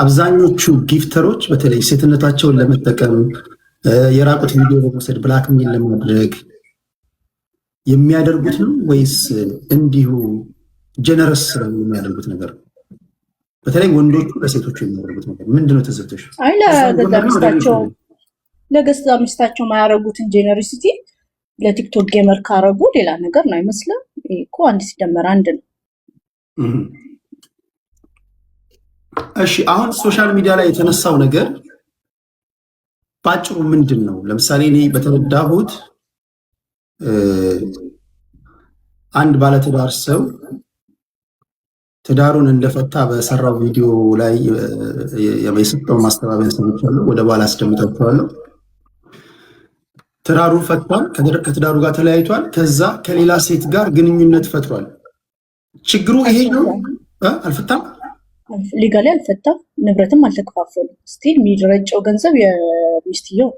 አብዛኞቹ ጊፍተሮች በተለይ ሴትነታቸውን ለመጠቀም የራቁት ቪዲዮ በመውሰድ ብላክሜል ለማድረግ የሚያደርጉት ነው ወይስ እንዲሁ ጀነረስ የሚያደርጉት ነገር ነው? በተለይ ወንዶቹ ለሴቶቹ የሚያደርጉት ነገር ምንድነው? ተዘብተሽ አይ ለገዛ ሚስታቸው ማያረጉትን ጄነሮሲቲ ለቲክቶክ ጌመር ካረጉ ሌላ ነገር ነው አይመስልም? እኮ አንድ ሲደመር አንድ ነው። እሺ አሁን ሶሻል ሚዲያ ላይ የተነሳው ነገር ባጭሩ ምንድን ነው? ለምሳሌ እኔ በተረዳሁት አንድ ባለትዳር ሰው ትዳሩን እንደፈታ በሰራው ቪዲዮ ላይ የሰጠው ማስተባበያ ሰምቻለሁ። ወደ በኋላ አስደምጣችኋለሁ። ትዳሩን ፈቷል፣ ከትዳሩ ጋር ተለያይቷል። ከዛ ከሌላ ሴት ጋር ግንኙነት ፈጥሯል። ችግሩ ይሄ ነው። አልፈታም፣ ሊጋሊ አልፈታም፣ ንብረትም አልተከፋፈሉም። ስቲል የሚረጨው ገንዘብ የሚስትየው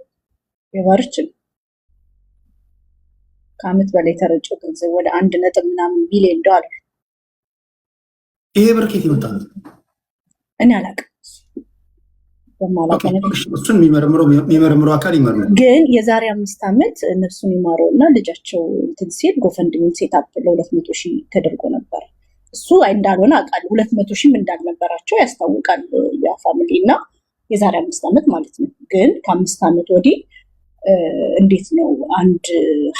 የባርች ከአመት በላይ የተረጨው ገንዘብ ወደ 1.ምናምን ቢሊዮን ዶላር። ይሄ ብር ከየት ይመጣል? እኔ አላውቅም። እሱን የሚመረምረው አካል ይመርምራል። ግን የዛሬ 5 ዓመት ነፍሱን ይማረው እና ልጃቸው እንትን ሲል ጎፈንድሚን ሴታፕ ለ200,000 ተደርጎ ነበር። እሱ እንዳልሆነ አውቃለሁ። 200,000 እንዳልነበራቸው ያስታውቃል ያ ፋሚሊ እና የዛሬ 5 ዓመት ማለት ነው። ግን ከ5 ዓመት ወዲህ እንዴት ነው አንድ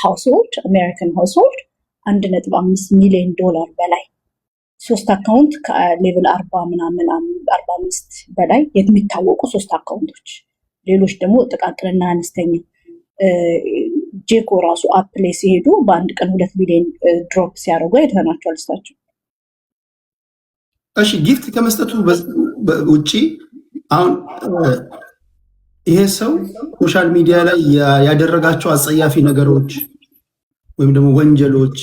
ሃውስሆልድ አሜሪካን ሃውስሆልድ 1.5 ሚሊዮን ዶላር በላይ 3 አካውንት ከሌቭል 40 ምናምን 45 በላይ የሚታወቁ 3 አካውንቶች፣ ሌሎች ደግሞ ጥቃቅንና አነስተኛ ጄኮ ራሱ አፕ ላይ ሲሄዱ በአንድ ቀን 2 ሚሊዮን ድሮፕ ሲያደርጉ አይተናቸዋል እሳቸው። እሺ ጊፍት ከመስጠቱ ውጪ አሁን ይሄ ሰው ሶሻል ሚዲያ ላይ ያደረጋቸው አጸያፊ ነገሮች ወይም ደግሞ ወንጀሎች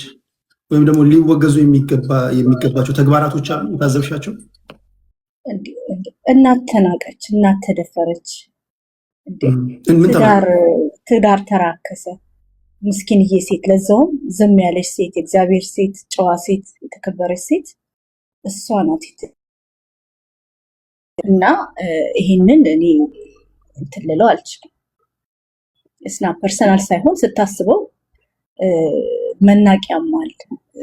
ወይም ደግሞ ሊወገዙ የሚገባቸው ተግባራቶች አሉ የታዘብሻቸው? እናት ተናቀች፣ እናት ተደፈረች፣ ትዳር ተራከሰ፣ ምስኪንዬ ሴት፣ ለዛውም ዝም ያለች ሴት፣ የእግዚአብሔር ሴት፣ ጨዋ ሴት፣ የተከበረች ሴት እሷ ናት። እና ይሄንን እኔ እንትን ልለው አልችልም። እስና ፐርሰናል ሳይሆን ስታስበው መናቅ ያማል፣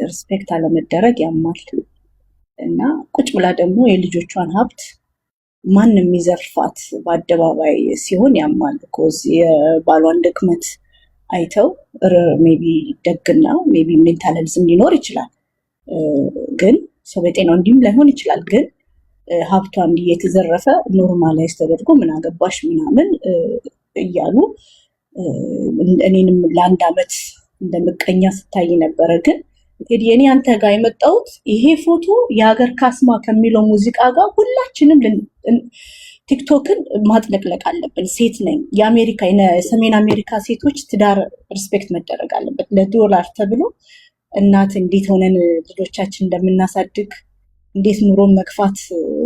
ሪስፔክት አለመደረግ ያማል። እና ቁጭ ብላ ደግሞ የልጆቿን ሀብት ማንም የሚዘርፋት በአደባባይ ሲሆን ያማል። ኮዝ የባሏን ድክመት አይተው ሜቢ ደግና ሜቢ ሜንታሊዝም ሊኖር ይችላል፣ ግን ሰው በጤናው እንዲሁም ላይሆን ይችላል። ግን ሀብቷ እንዲህ የተዘረፈ ኖርማላይዝ ተደርጎ ምን አገባሽ ምናምን እያሉ እኔንም ለ1 ዓመት እንደምቀኛ ስታይ ነበረ። ግን እንግዲህ እኔ አንተ ጋር የመጣሁት ይሄ ፎቶ የሀገር ካስማ ከሚለው ሙዚቃ ጋር ሁላችንም ቲክቶክን ማጥለቅለቅ አለብን። ሴት ነኝ፣ የአሜሪካ የሰሜን አሜሪካ ሴቶች ትዳር ሪስፔክት መደረግ አለበት። ለዶላር ተብሎ እናት እንዴት ሆነን ልጆቻችን እንደምናሳድግ እንዴት ኑሮን መግፋት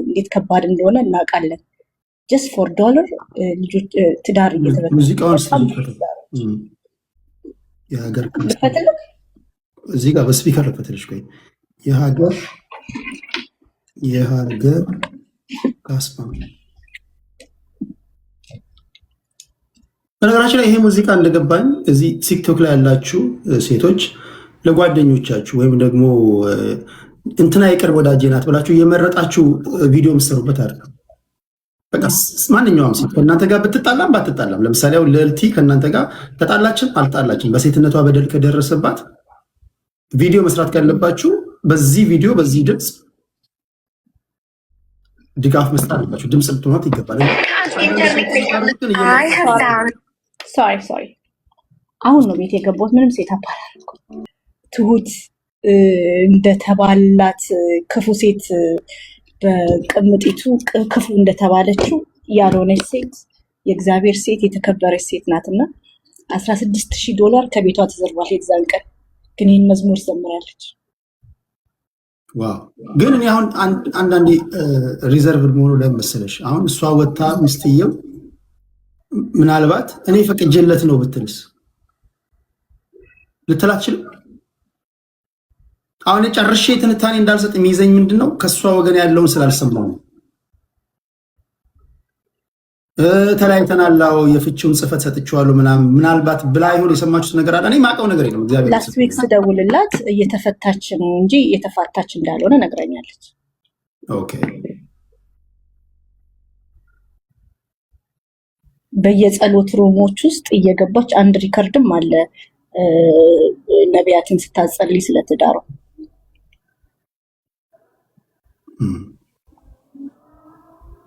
እንዴት ከባድ እንደሆነ እናውቃለን። ጀስት ፎር ዶላር ልጆች ትዳር ሙዚቃውን የሀገር እዚህ ጋር በስፒከር ልፈትልሽ። ቆይ የሀገር ካስማ በነገራችን ላይ ይሄ ሙዚቃ እንደገባኝ እዚህ ቲክቶክ ላይ ያላችሁ ሴቶች ለጓደኞቻችሁ ወይም ደግሞ እንትና የቅርብ ወዳጄ ናት ብላችሁ እየመረጣችሁ ቪዲዮ የምትሰሩበት አይደለም። በቃ ማንኛውም ሴት ከእናንተ ጋር ብትጣላም ባትጣላም፣ ለምሳሌ አሁን ልዕልቲ ከእናንተ ጋር ተጣላችን አልጣላችን በሴትነቷ በደል ከደረሰባት ቪዲዮ መስራት ካለባችሁ በዚህ ቪዲዮ በዚህ ድምፅ ድጋፍ መስጠት አለባችሁ። ድምፅ ልትሆናት ይገባል። ሶሪ አሁን ነው ቤት የገባሁት። ምንም ሴት አባላልኩ ትሁት እንደተባላት ክፉ ሴት በቅምጢቱ ክፉ እንደተባለችው ያልሆነች ሴት የእግዚአብሔር ሴት የተከበረች ሴት ናትና $16,000 ከቤቷ ተዘርፏል የዛን ቀን። ግን ይህን መዝሙር ዘምራለች። ዋው! ግን እኔ አሁን አንዳንዴ ሪዘርቭ መሆኑ ለምን መሰለሽ? አሁን እሷ ወታ ሚስትየው ምናልባት እኔ ፈቅጄለት ነው ብትልስ ልትል አትችልም? አሁን ጨርሼ ትንታኔ እንዳልሰጥ የሚይዘኝ ምንድነው ከሷ ወገን ያለውን ስላልሰማው ነው። ተለያይተናል የፍቺውን ጽፈት ሰጥቼዋለሁ ምናልባት ብላ ይሁን የሰማችሁት ነገር አለ። እኔ ማውቀው ነገር የለም። እግዚአብሔር ላስት ዊክ ስደውልላት እየተፈታች ነው እንጂ እየተፋታች እንዳልሆነ ነግራኛለች። ኦኬ በየጸሎት ሩሞች ውስጥ እየገባች አንድ ሪከርድም አለ ነቢያትን ስታጸልይ ስለትዳሩ።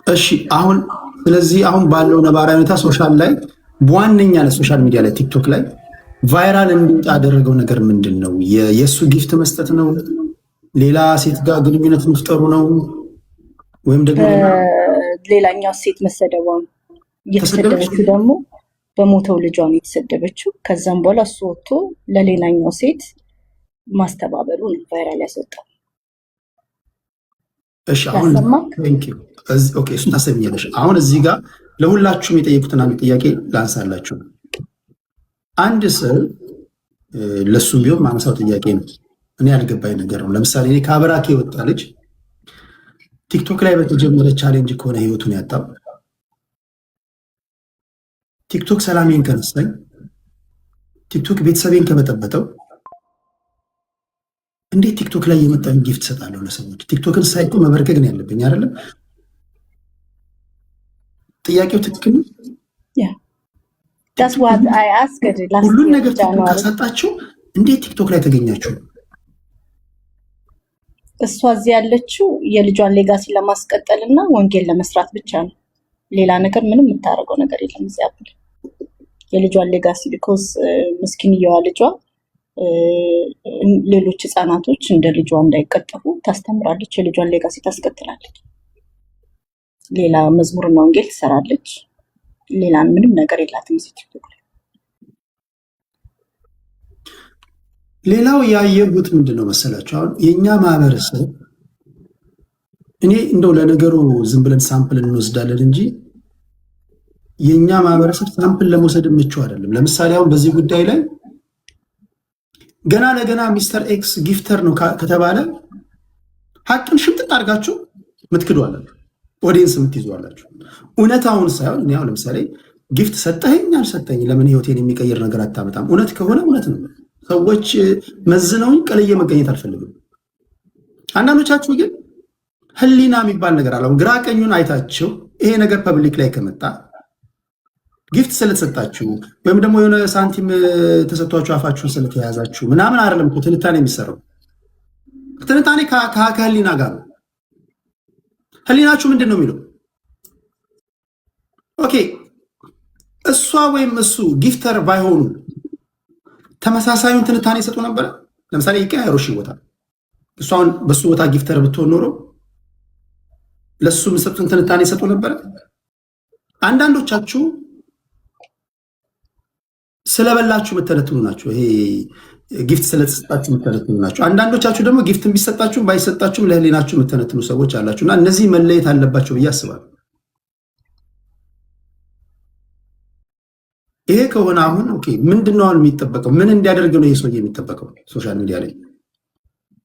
እሺ አሁን ስለዚህ አሁን ባለው ነባራዊ ሁኔታ ሶሻል ላይ በዋነኛነት ሶሻል ሚዲያ ላይ ቲክቶክ ላይ ቫይራል እንዲወጣ ያደረገው ነገር ምንድን ነው? የእሱ ጊፍት መስጠት ነው? ሌላ ሴት ጋር ግንኙነት መፍጠሩ ነው? ወይም ደግሞ ሌላኛው ሴት መሰደቧ ነው። እየተሰደበችው ደግሞ በሞተው ልጇ ነው የተሰደበችው። ከዛም በኋላ እሱ ወጥቶ ለሌላኛው ሴት ማስተባበሉ ነው ቫይራል ያስወጣው። እሺ አሁን ኦኬ እሱን ታሰብኛለሽ። አሁን እዚህ ጋር ለሁላችሁም የጠየቁትን አንድ ጥያቄ ላንሳላችሁ። አንድ ሰው ለሱም ቢሆን ማነሳው ጥያቄ ነው። እኔ ያልገባኝ ነገር ነው። ለምሳሌ እኔ ከአብራኬ የወጣ ልጅ ቲክቶክ ላይ በተጀመረ ቻሌንጅ ከሆነ ህይወቱን ያጣው፣ ቲክቶክ ሰላሜን ከነሳኝ፣ ቲክቶክ ቤተሰቤን ከበጠበጠው፣ እንዴት ቲክቶክ ላይ የመጣን ጊፍት ሰጣለሁ ለሰዎች? ቲክቶክን ሳይቶ መበርከግ ነው ያለብኝ አይደለም? ጥያቄው ትክክል ነው። ሁሉን ነገር ቲክቶክ ካሳጣችሁ እንዴት ቲክቶክ ላይ ተገኛችሁ? እሷ እዚህ ያለችው የልጇን ሌጋሲ ለማስቀጠል እና ወንጌል ለመስራት ብቻ ነው። ሌላ ነገር ምንም የምታደርገው ነገር የለም። እዚህ ያለ የልጇን ሌጋሲ ቢኮዝ ምስኪንየዋ ልጇ ሌሎች ህፃናቶች እንደ ልጇ እንዳይቀጠፉ ታስተምራለች። የልጇን ሌጋሲ ታስቀጥላለች። ሌላ መዝሙርና ወንጌል ትሰራለች። ሌላ ምንም ነገር የላትም እዚህ ቲክቶክ ላይ። ሌላው ያየሁት ምንድነው መሰላችሁ? አሁን የኛ ማህበረሰብ እኔ እንደው ለነገሩ ዝም ብለን ሳምፕል እንወስዳለን እንጂ የኛ ማህበረሰብ ሳምፕል ለመውሰድ ምቹ አይደለም። ለምሳሌ አሁን በዚህ ጉዳይ ላይ ገና ለገና ሚስተር ኤክስ ጊፍተር ነው ከተባለ ሀቅን ሽምጥጥ አድርጋችሁ ምትክዷላችሁ፣ ኦዲየንስ የምትይዟላችሁ። እውነታውን ሳይሆን እኔ አሁን ለምሳሌ ጊፍት ሰጠኸኝ አልሰጠኝ ለምን ህይወቴን የሚቀይር ነገር አታመጣም? እውነት ከሆነ እውነት ነው። ሰዎች መዝነውኝ ቀለየ መገኘት አልፈልግም። አንዳንዶቻችሁ ግን ህሊና የሚባል ነገር አለ። ግራ ቀኙን አይታችሁ ይሄ ነገር ፐብሊክ ላይ ከመጣ ጊፍት ስለተሰጣችሁ ወይም ደግሞ የሆነ ሳንቲም ተሰጥቷችሁ አፋችሁን ስለተያዛችሁ ምናምን አይደለም እኮ ትንታኔ የሚሰራው። ትንታኔ ከህሊና ጋር ነው። ህሊናችሁ ምንድን ነው የሚለው? ኦኬ እሷ ወይም እሱ ጊፍተር ባይሆኑ ተመሳሳዩን ትንታኔ ይሰጡ ነበረ? ለምሳሌ ይቀያየሩ ቦታ እሷን በሱ ቦታ ጊፍተር ብትሆን ኖሮ ለሱ የሚሰጡትን ትንታኔ ይሰጡ ነበረ? አንዳንዶቻችሁ ስለበላችሁ የምትተነትኑ ናቸው። ይሄ ጊፍት ስለተሰጣችሁ የምትተነትኑ ናቸው። አንዳንዶቻችሁ ደግሞ ጊፍትን ቢሰጣችሁም ባይሰጣችሁም ለህሊናችሁ የምትተነትኑ ሰዎች አላችሁ። እና እነዚህ መለየት አለባቸው ብዬ አስባለሁ። ይሄ ከሆነ አሁን ኦኬ ምንድነው አሁን የሚጠበቀው? ምን እንዲያደርግ ነው ይሄ ሰውዬ የሚጠበቀው? ሶሻል ሚዲያ ላይ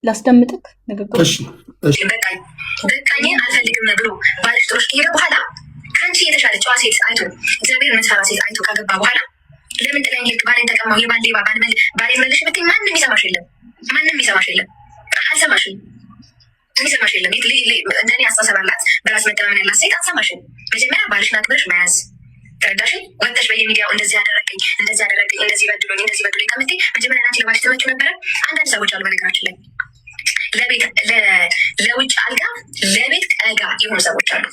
ላስደምጥክ ንግግር። እሺ በቃኝ አልፈልግም ብሎ ባልሽ ጥሎሽ ከሄደ በኋላ ከአንቺ የተሻለ ጨዋ ሴት አይቶ እግዚአብሔር የምትፈራ ሴት አይቶ ከገባ በኋላ ለምን ጥለኝ ሄድክ? ባሌን ተቀማው የባል ሌባ ባሌን መልሽ ብትይ ማንም ይሰማሽ የለም። ማንም ይሰማሽ የለም። አልሰማሽም። የሚሰማሽ የለም። እንደኔ አስተሳሰብ አላት፣ በራስ መተማመን ያላት ሴት አልሰማሽም። መጀመሪያ ባልሽን አክብረሽ መያዝ ተረዳሽኝ? ወጥተሽ በየሚዲያው እንደዚህ ያደረገኝ እንደዚህ በድሎኝ ከምትይ መጀመሪያ አንቺ ለባልሽ ትመጪው ነበረ። አንዳንድ ሰዎች አሉ በነገራችን ላይ ለውጭ አልጋ ለቤት ቀጋ የሆኑ ሰዎች አሉ።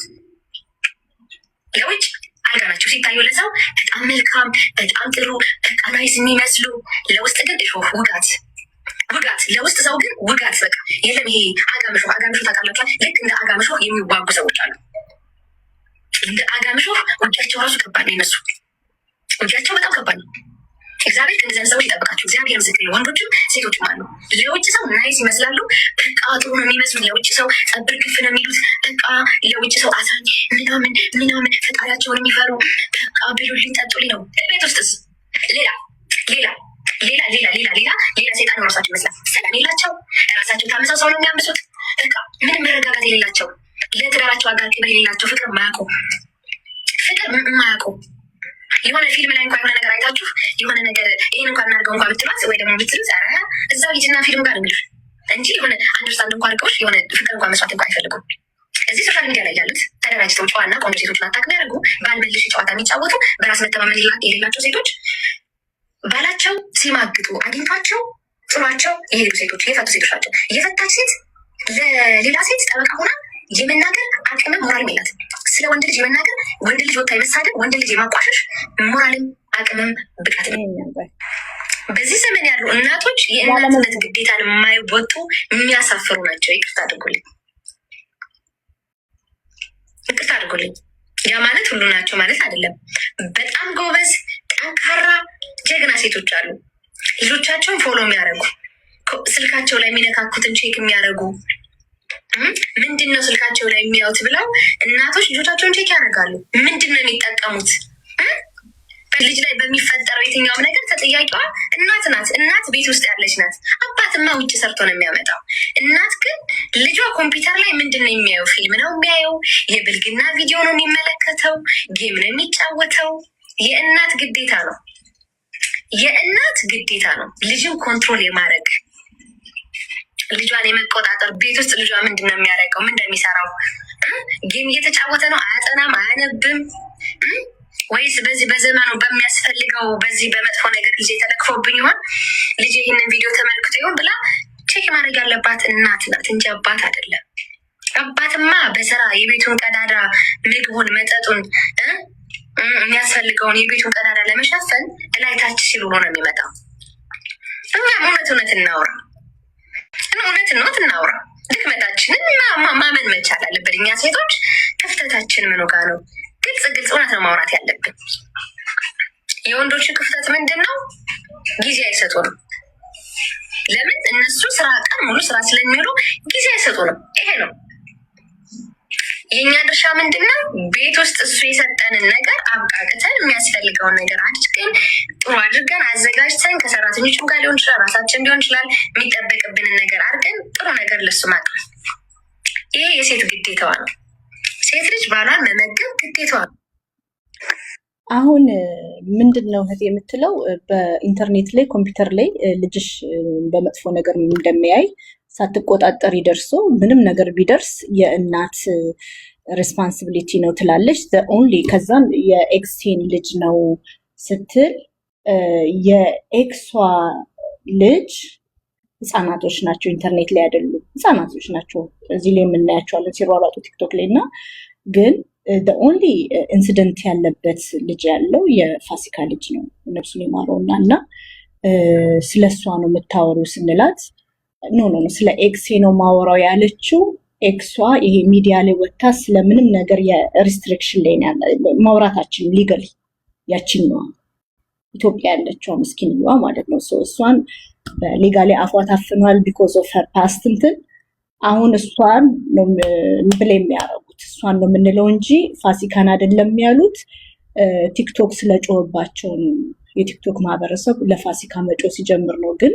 ለውጭ አልጋ ናቸው ሲታዩ ለሰው በጣም መልካም በጣም ጥሩ በቃ ናይስ የሚመስሉ፣ ለውስጥ ግን እሾህ ውጋት ለውስጥ ሰው ግን ውጋት በቃ የለም። ይሄ አጋምሾ ታውቃላችኋል? ልክ እንደ አጋምሾ የሚዋጉ ሰዎች አሉ። እንደ አጋምሾ ውጊያቸው ራሱ ከባድ ነው። ይነሱ ውጊያቸው በጣም ከባድ ነው። እግዚአብሔር ከእነዚያን ሰዎች ይጠብቃቸው። እግዚአብሔር ምስክር ነው። ወንዶችም ሴቶችም አሉ። ለውጭ ሰው ናይስ ይመስላሉ። በቃ ጥሩ ነው የሚመስሉ፣ ለውጭ ሰው ጸብር ግፍ ነው የሚሉት። በቃ ለውጭ ሰው አዛኝ ምናምን ፈጣሪያቸውን የሚፈሩ በቃ ብሉልኝ ጠጡልኝ ነው። ቤት ውስጥስ ሌላ ሴጣን ራሳቸው ይመስላል። ሰላም የላቸው፣ ራሳቸው ታመሳው ሰው ነው የሚያምሱት። በቃ ምንም መረጋጋት የሌላቸው፣ ለትዳራቸው አጋር ክብር የሌላቸው፣ ፍቅር የማያውቁ የሆነ ፊልም ላይ እንኳን የሆነ ነገር አይታችሁ የሆነ ነገር ይህን እንኳን እናድርገው እንኳን ብትሏት ወይ ደግሞ ብትሉት እዛው ሂጂና ፊልም ጋር እንግዲህ እንጂ የሆነ አንደርስታንድ እንኳን አድርገውሽ የሆነ ፍቅር እንኳን መስዋዕት እንኳን አይፈልጉም። እዚህ ሶሻል ሚዲያ ላይ ያሉት ተደራጅተው ጨዋና ቆንጆ ሴቶችን አታክ የሚያደርጉ ባልበልሽ ጨዋታ የሚጫወቱ በራስ መተማመን የሌላቸው ሴቶች ባላቸው ሲማግጡ አግኝቷቸው ጥሏቸው የሄዱ ሴቶች የፈቱ ሴቶች ናቸው። የፈታች ሴት ለሌላ ሴት ጠበቃ ሆና የመናገር አቅምም ሞራልም የላትም። ስለ ወንድ ልጅ የመናገር ወንድ ልጅ ወታ የመሳደብ ወንድ ልጅ የማቋሸሽ ሞራልም አቅምም ብቃትም በዚህ ዘመን ያሉ እናቶች የእናትነት ግዴታን የማይወጡ የሚያሳፍሩ ናቸው። ይቅርታ አድርጉልኝ፣ ይቅርታ አድርጉልኝ። ያ ማለት ሁሉ ናቸው ማለት አይደለም። በጣም ጎበዝ ጠንካራ ጀግና ሴቶች አሉ። ልጆቻቸውን ፎሎ የሚያደርጉ ስልካቸው ላይ የሚነካኩትን ቼክ የሚያደርጉ ምንድን ነው ስልካቸው ላይ የሚያዩት ብለው እናቶች ልጆቻቸውን ቼክ ያደርጋሉ። ምንድን ነው የሚጠቀሙት? ልጅ ላይ በሚፈጠረው የትኛውም ነገር ተጠያቂዋ እናት ናት። እናት ቤት ውስጥ ያለች ናት። አባትማ ውጭ ሰርቶ ነው የሚያመጣው። እናት ግን ልጇ ኮምፒውተር ላይ ምንድን ነው የሚያየው? ፊልም ነው የሚያየው፣ የብልግና ቪዲዮ ነው የሚመለከተው፣ ጌም ነው የሚጫወተው። የእናት ግዴታ ነው፣ የእናት ግዴታ ነው ልጅን ኮንትሮል የማድረግ ልጇን የመቆጣጠር። ቤት ውስጥ ልጇ ምንድን ነው የሚያደርገው? ምን እንደሚሰራው ጌም እየተጫወተ ነው? አያጠናም? አያነብም? ወይስ በዚህ በዘመኑ በሚያስፈልገው በዚህ በመጥፎ ነገር ልጅ ተለክፎብኝ ይሆን? ልጅ ይህንን ቪዲዮ ተመልክቶ ይሆን ብላ ቼክ ማድረግ ያለባት እናት ናት እንጂ አባት አይደለም። አባትማ በስራ የቤቱን ቀዳዳ ምግቡን፣ መጠጡን የሚያስፈልገውን የቤቱን ቀዳዳ ለመሸፈን እላይታች ሲሉ ነው የሚመጣው። እኛም እውነት እናውራ፣ እውነት እናውራ። ድክመታችንን ማመን መቻል አለብን። እኛ ሴቶች ክፍተታችን ምኑ ጋር ነው? ግልጽ እውነት ነው ማውራት ያለብን። የወንዶቹ ክፍተት ምንድን ነው? ጊዜ አይሰጡንም። ለምን? እነሱ ስራ ቀን ሙሉ ስራ ስለሚውሉ ጊዜ አይሰጡንም። ይሄ ነው የእኛ ድርሻ። ምንድን ነው? ቤት ውስጥ እሱ የሰጠንን ነገር አብቃቅተን የሚያስፈልገውን ነገር አድርገን ጥሩ አድርገን አዘጋጅተን ከሰራተኞችም ጋር ሊሆን ይችላል፣ ራሳችን ሊሆን ይችላል፣ የሚጠበቅብንን ነገር አድርገን ጥሩ ነገር ለሱ ማቅረብ። ይሄ የሴት ግዴታዋ ነው። ሴት ልጅ ባሏን መመገብ ግዴታዋ ነው። አሁን ምንድን ነው እህት የምትለው በኢንተርኔት ላይ ኮምፒውተር ላይ ልጅሽ በመጥፎ ነገር እንደሚያይ ሳትቆጣጠር ይደርሶ ምንም ነገር ቢደርስ የእናት ሬስፖንሲቢሊቲ ነው ትላለች። ኦንሊ ከዛም የኤክስቴን ልጅ ነው ስትል የኤክሷ ልጅ ህፃናቶች ናቸው፣ ኢንተርኔት ላይ አይደሉም፣ ህፃናቶች ናቸው። እዚህ ላይ የምናያቸዋለን ሲሯሯጡ ቲክቶክ ላይ። እና ግን ኦንሊ ኢንሲደንት ያለበት ልጅ ያለው የፋሲካ ልጅ ነው፣ ነፍሱን የማረውና እና ስለ እሷ ነው የምታወሩ ስንላት ኖ ስለ ኤክሴ ነው ማወራው ያለችው። ኤክሷ ይሄ ሚዲያ ላይ ወጥታ ስለምንም ነገር የሪስትሪክሽን ላይ ማውራታችን ሊገል ያችኛዋ ኢትዮጵያ ያለችዋ ምስኪንዋ ማለት ነው። እሷን በሌጋሊ አፏ ታፍኗል ቢኮዝ ኦፍ ሄር ፓስት እንትን። አሁን እሷን ነው ብለ የሚያረጉት፣ እሷን ነው የምንለው እንጂ ፋሲካን አይደለም ያሉት። ቲክቶክ ስለጮህባቸው ነው የቲክቶክ ማህበረሰብ ለፋሲካ መጮ ሲጀምር ነው። ግን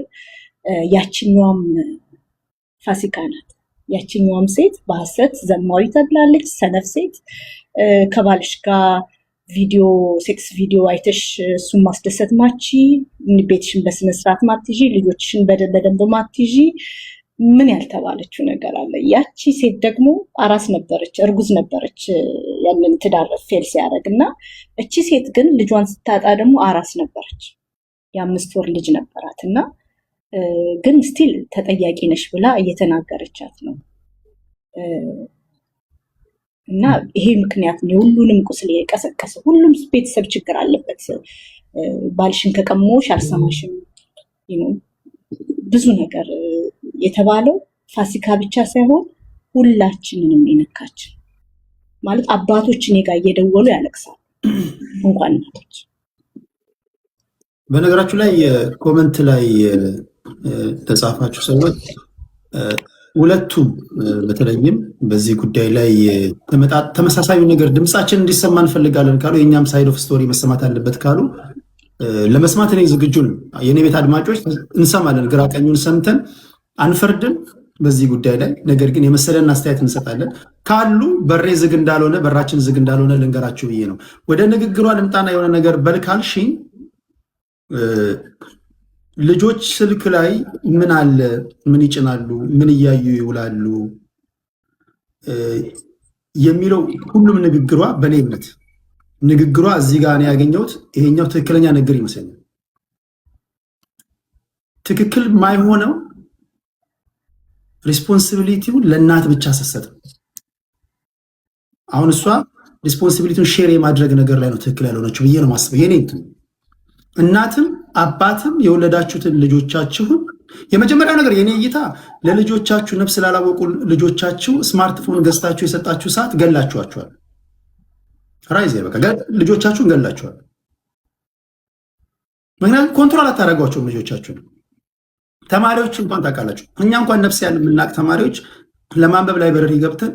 ያችኛዋም ፋሲካ ናት። ያችኛዋም ሴት በሐሰት ዘማዊ ተብላለች። ሰነፍ ሴት ከባልሽ ጋር ቪዲዮ ሴክስ ቪዲዮ አይተሽ እሱን ማስደሰት ማቺ፣ ቤትሽን በስነስርዓት ማትይዢ፣ ልጆችሽን በደንብ ማትይዢ፣ ምን ያልተባለችው ነገር አለ? ያቺ ሴት ደግሞ አራስ ነበረች፣ እርጉዝ ነበረች ያንን ትዳር ፌል ሲያደርግ እና እቺ ሴት ግን ልጇን ስታጣ ደግሞ አራስ ነበረች፣ የ5 ወር ልጅ ነበራት እና ግን ስቲል ተጠያቂ ነሽ ብላ እየተናገረቻት ነው። እና ይሄ ምክንያት ነው ሁሉንም ቁስል የቀሰቀሰ። ሁሉም ቤተሰብ ችግር አለበት። ባልሽን ከቀሞሽ አልሰማሽም ብዙ ነገር የተባለው ፋሲካ ብቻ ሳይሆን ሁላችንንም የነካችን ማለት አባቶች እኔ ጋር እየደወሉ ያለቅሳሉ እንኳን እናቶች። በነገራችሁ ላይ ኮመንት ላይ ተጻፋችሁ ሰዎች ሁለቱም በተለይም በዚህ ጉዳይ ላይ ተመሳሳዩ ነገር ድምጻችን እንዲሰማ እንፈልጋለን ካሉ የኛም ሳይድ ኦፍ ስቶሪ መሰማት አለበት ካሉ ለመስማት እኔ ዝግጁ ነኝ። የኔ ቤት አድማጮች እንሰማለን፣ ግራ ቀኙን ሰምተን አንፈርድም። በዚህ ጉዳይ ላይ። ነገር ግን የመሰለን አስተያየት እንሰጣለን። ካሉ በሬ ዝግ እንዳልሆነ በራችን ዝግ እንዳልሆነ ልንገራችሁ ብዬ ነው። ወደ ንግግሯ ልምጣና የሆነ ነገር በልካልሽኝ ልጆች ስልክ ላይ ምን አለ፣ ምን ይጭናሉ፣ ምን እያዩ ይውላሉ የሚለው ሁሉም ንግግሯ በእኔ እምነት ንግግሯ እዚህ ጋር ነው ያገኘሁት። ይሄኛው ትክክለኛ ንግግር ይመስለኛል። ትክክል ማይሆነው ሪስፖንሲቢሊቲውን ለእናት ብቻ ስትሰጥ፣ አሁን እሷ ሪስፖንሲቢሊቲውን ሼር የማድረግ ነገር ላይ ነው ትክክል ያልሆነችው ብዬ ነው ማስበው። የኔ እናትም አባትም የወለዳችሁትን ልጆቻችሁን የመጀመሪያው ነገር የኔ እይታ ለልጆቻችሁ ነፍስ ላላወቁ ልጆቻችሁ ስማርትፎን ገዝታችሁ የሰጣችሁ ሰዓት ገላችኋቸዋል። ራይዜ በቃ ልጆቻችሁን ገላችኋል። ምክንያቱም ኮንትሮል አታደርጓቸውም ልጆቻችሁን። ተማሪዎች እንኳን ታውቃላችሁ፣ እኛ እንኳን ነፍስ ያለ የምናውቅ ተማሪዎች ለማንበብ ላይብረሪ ገብተን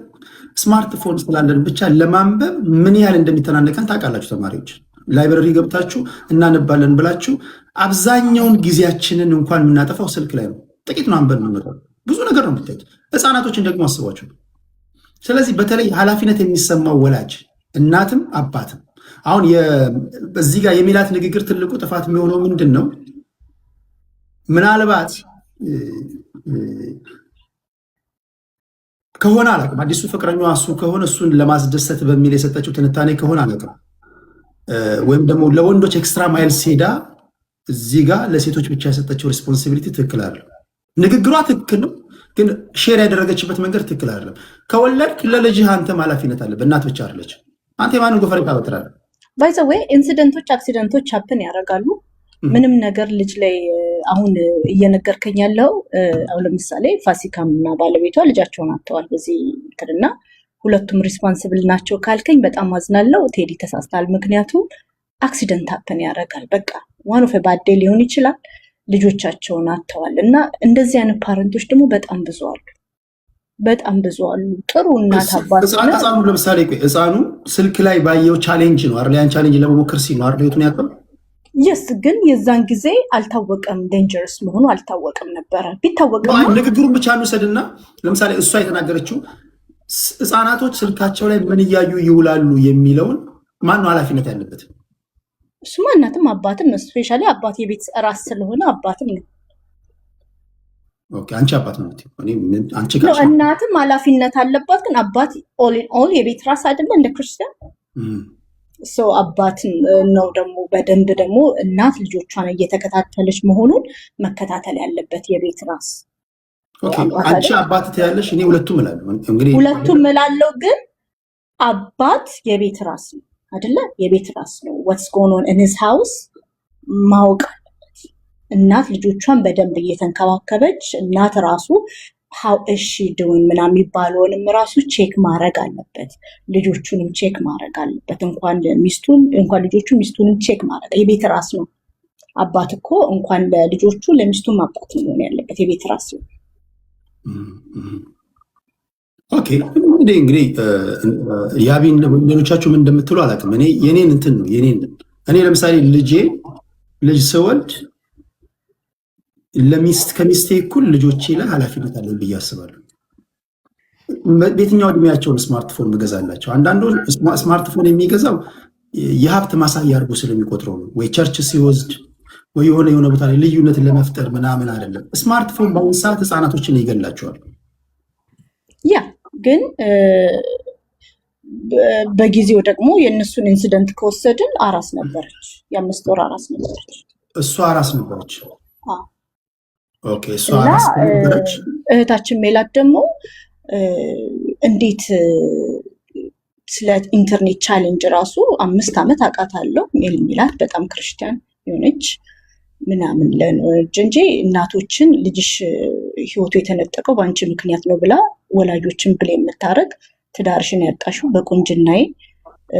ስማርትፎን ስላለን ብቻ ለማንበብ ምን ያህል እንደሚተናነቀን ታውቃላችሁ። ተማሪዎች ላይብረሪ ገብታችሁ እናነባለን ብላችሁ አብዛኛውን ጊዜያችንን እንኳን የምናጠፋው ስልክ ላይ ነው። ጥቂት ነው አንበል የምንመጣው፣ ብዙ ነገር ነው የምታዩት። ህፃናቶችን ደግሞ አስቧቸው። ስለዚህ በተለይ ኃላፊነት የሚሰማው ወላጅ እናትም አባትም አሁን በዚህ ጋር የሚላት ንግግር ትልቁ ጥፋት የሚሆነው ምንድን ነው? ምናልባት ከሆነ አላውቅም፣ አዲሱ ፍቅረኛዋ እሱ ከሆነ እሱን ለማስደሰት በሚል የሰጠችው ትንታኔ ከሆነ አላውቅም፣ ወይም ደግሞ ለወንዶች ኤክስትራ ማይልስ ሄዳ እዚህ ጋር ለሴቶች ብቻ የሰጠችው ሪስፖንሲቢሊቲ ትክክል አይደለም። ንግግሯ ትክክል ነው፣ ግን ሼር ያደረገችበት መንገድ ትክክል አይደለም። ከወለድክ ለልጅህ አንተም ኃላፊነት አለብህ። እናት ብቻ አይደለች። አንተ የማንን ጎፈሬ ታበጥራለህ? ባይ ዘ ዌይ ኢንሲደንቶች፣ አክሲደንቶች ሀፕን ያደርጋሉ። ምንም ነገር ልጅ ላይ አሁን እየነገርከኝ ያለው አሁን ለምሳሌ ፋሲካም እና ባለቤቷ ልጃቸውን አጥተዋል በዚህ እንትንና ሁለቱም ሪስፖንሲብል ናቸው ካልከኝ በጣም አዝናለው። ቴዲ ተሳስታል። ምክንያቱም አክሲደንት ሀፕን ያደርጋል። በቃ ዋን ኦፍ ባዴ ሊሆን ይችላል። ልጆቻቸውን አጥተዋል እና እንደዚህ አይነት ፓረንቶች ደግሞ በጣም ብዙ አሉ፣ በጣም ብዙ አሉ። ጥሩ እናት አባት ህፃኑ ለምሳሌ ህፃኑ ስልክ ላይ ባየው ቻሌንጅ ነው አይደል? ያን ቻሌንጅ ለመሞከር ሲል ነው አይደል ህይወቱን ያጣው። የስ ግን የዛን ጊዜ አልታወቀም፣ ዴንጀረስ መሆኑ አልታወቀም ነበረ። ቢታወቅም ንግግሩን ብቻ እንውሰድና ለምሳሌ እሷ የተናገረችው ህፃናቶች ስልካቸው ላይ ምን እያዩ ይውላሉ የሚለውን ማን ነው ኃላፊነት ያለበት? እሱማ እናትም አባትም፣ ስፔሻሊ አባት የቤት ራስ ስለሆነ አባትም ነው። ኦኬ አንቺ አባት ነው አንቺ ጋር እናትም ኃላፊነት አለባት። ግን አባት ኦል ኢን ኦል የቤት ራስ አይደለ እንደ ክርስቲያን ሰው አባት ነው። ደግሞ በደንብ ደግሞ እናት ልጆቿን እየተከታተለች መሆኑን መከታተል ያለበት የቤት ራስ። አንቺ አባት ትያለሽ፣ እኔ ሁለቱም እላለሁ። እንግዲህ ሁለቱም እላለሁ፣ ግን አባት የቤት ራስ ነው አይደለ? የቤት ራስ ነው። what's going on in his house ማወቅ አለበት። እናት ልጆቿን በደንብ እየተንከባከበች እናት ራሱ how is she doing ምናምን የሚባለውንም ራሱ ቼክ ማድረግ አለበት። ልጆቹንም ቼክ ማድረግ አለበት። እንኳን ልጆቹን ሚስቱንም ቼክ ማድረግ የቤት ራስ ነው። አባት እኮ እንኳን ለልጆቹ ለሚስቱም አባት ነው ያለበት፣ የቤት ራስ ነው። ኦኬ እንግዲህ ያቢን ሌሎቻችሁ ምን እንደምትሉ አላውቅም። እኔ የኔን እንትን ነው እኔ ለምሳሌ ልጅ ስወልድ ከሚስቴ እኩል ልጆቼ ላይ ኃላፊነት አለኝ ብዬ አስባለሁ። በየትኛው እድሜያቸውን ስማርትፎን መገዛላቸው? አንዳንዱ ስማርትፎን የሚገዛው የሀብት ማሳያ አድርጎ ስለሚቆጥረው ነው፣ ወይ ቸርች ሲወስድ ወይ የሆነ ቦታ ላይ ልዩነትን ለመፍጠር ምናምን አይደለም። ስማርትፎን በአሁኑ ሰዓት ህፃናቶችን ይገላቸዋል። ያ ግን በጊዜው ደግሞ የእነሱን ኢንሲደንት ከወሰድን አራስ ነበረች፣ የ5 ወር አራስ ነበረች። እሷ አራስ ነበረች። ኦኬ እሷ አራስ ነበረች። እህታችን ሜላት ደግሞ እንዴት ስለ ኢንተርኔት ቻሌንጅ ራሱ 5 ዓመት አውቃታለሁ። ሜላት በጣም ክርስቲያን የሆነች ምናምን ለነጅ እንጂ እናቶችን ልጅሽ ህይወቱ የተነጠቀው በአንቺ ምክንያት ነው ብላ ወላጆችን ብለ የምታረግ ትዳርሽን ያጣሽው በቁንጅናዬ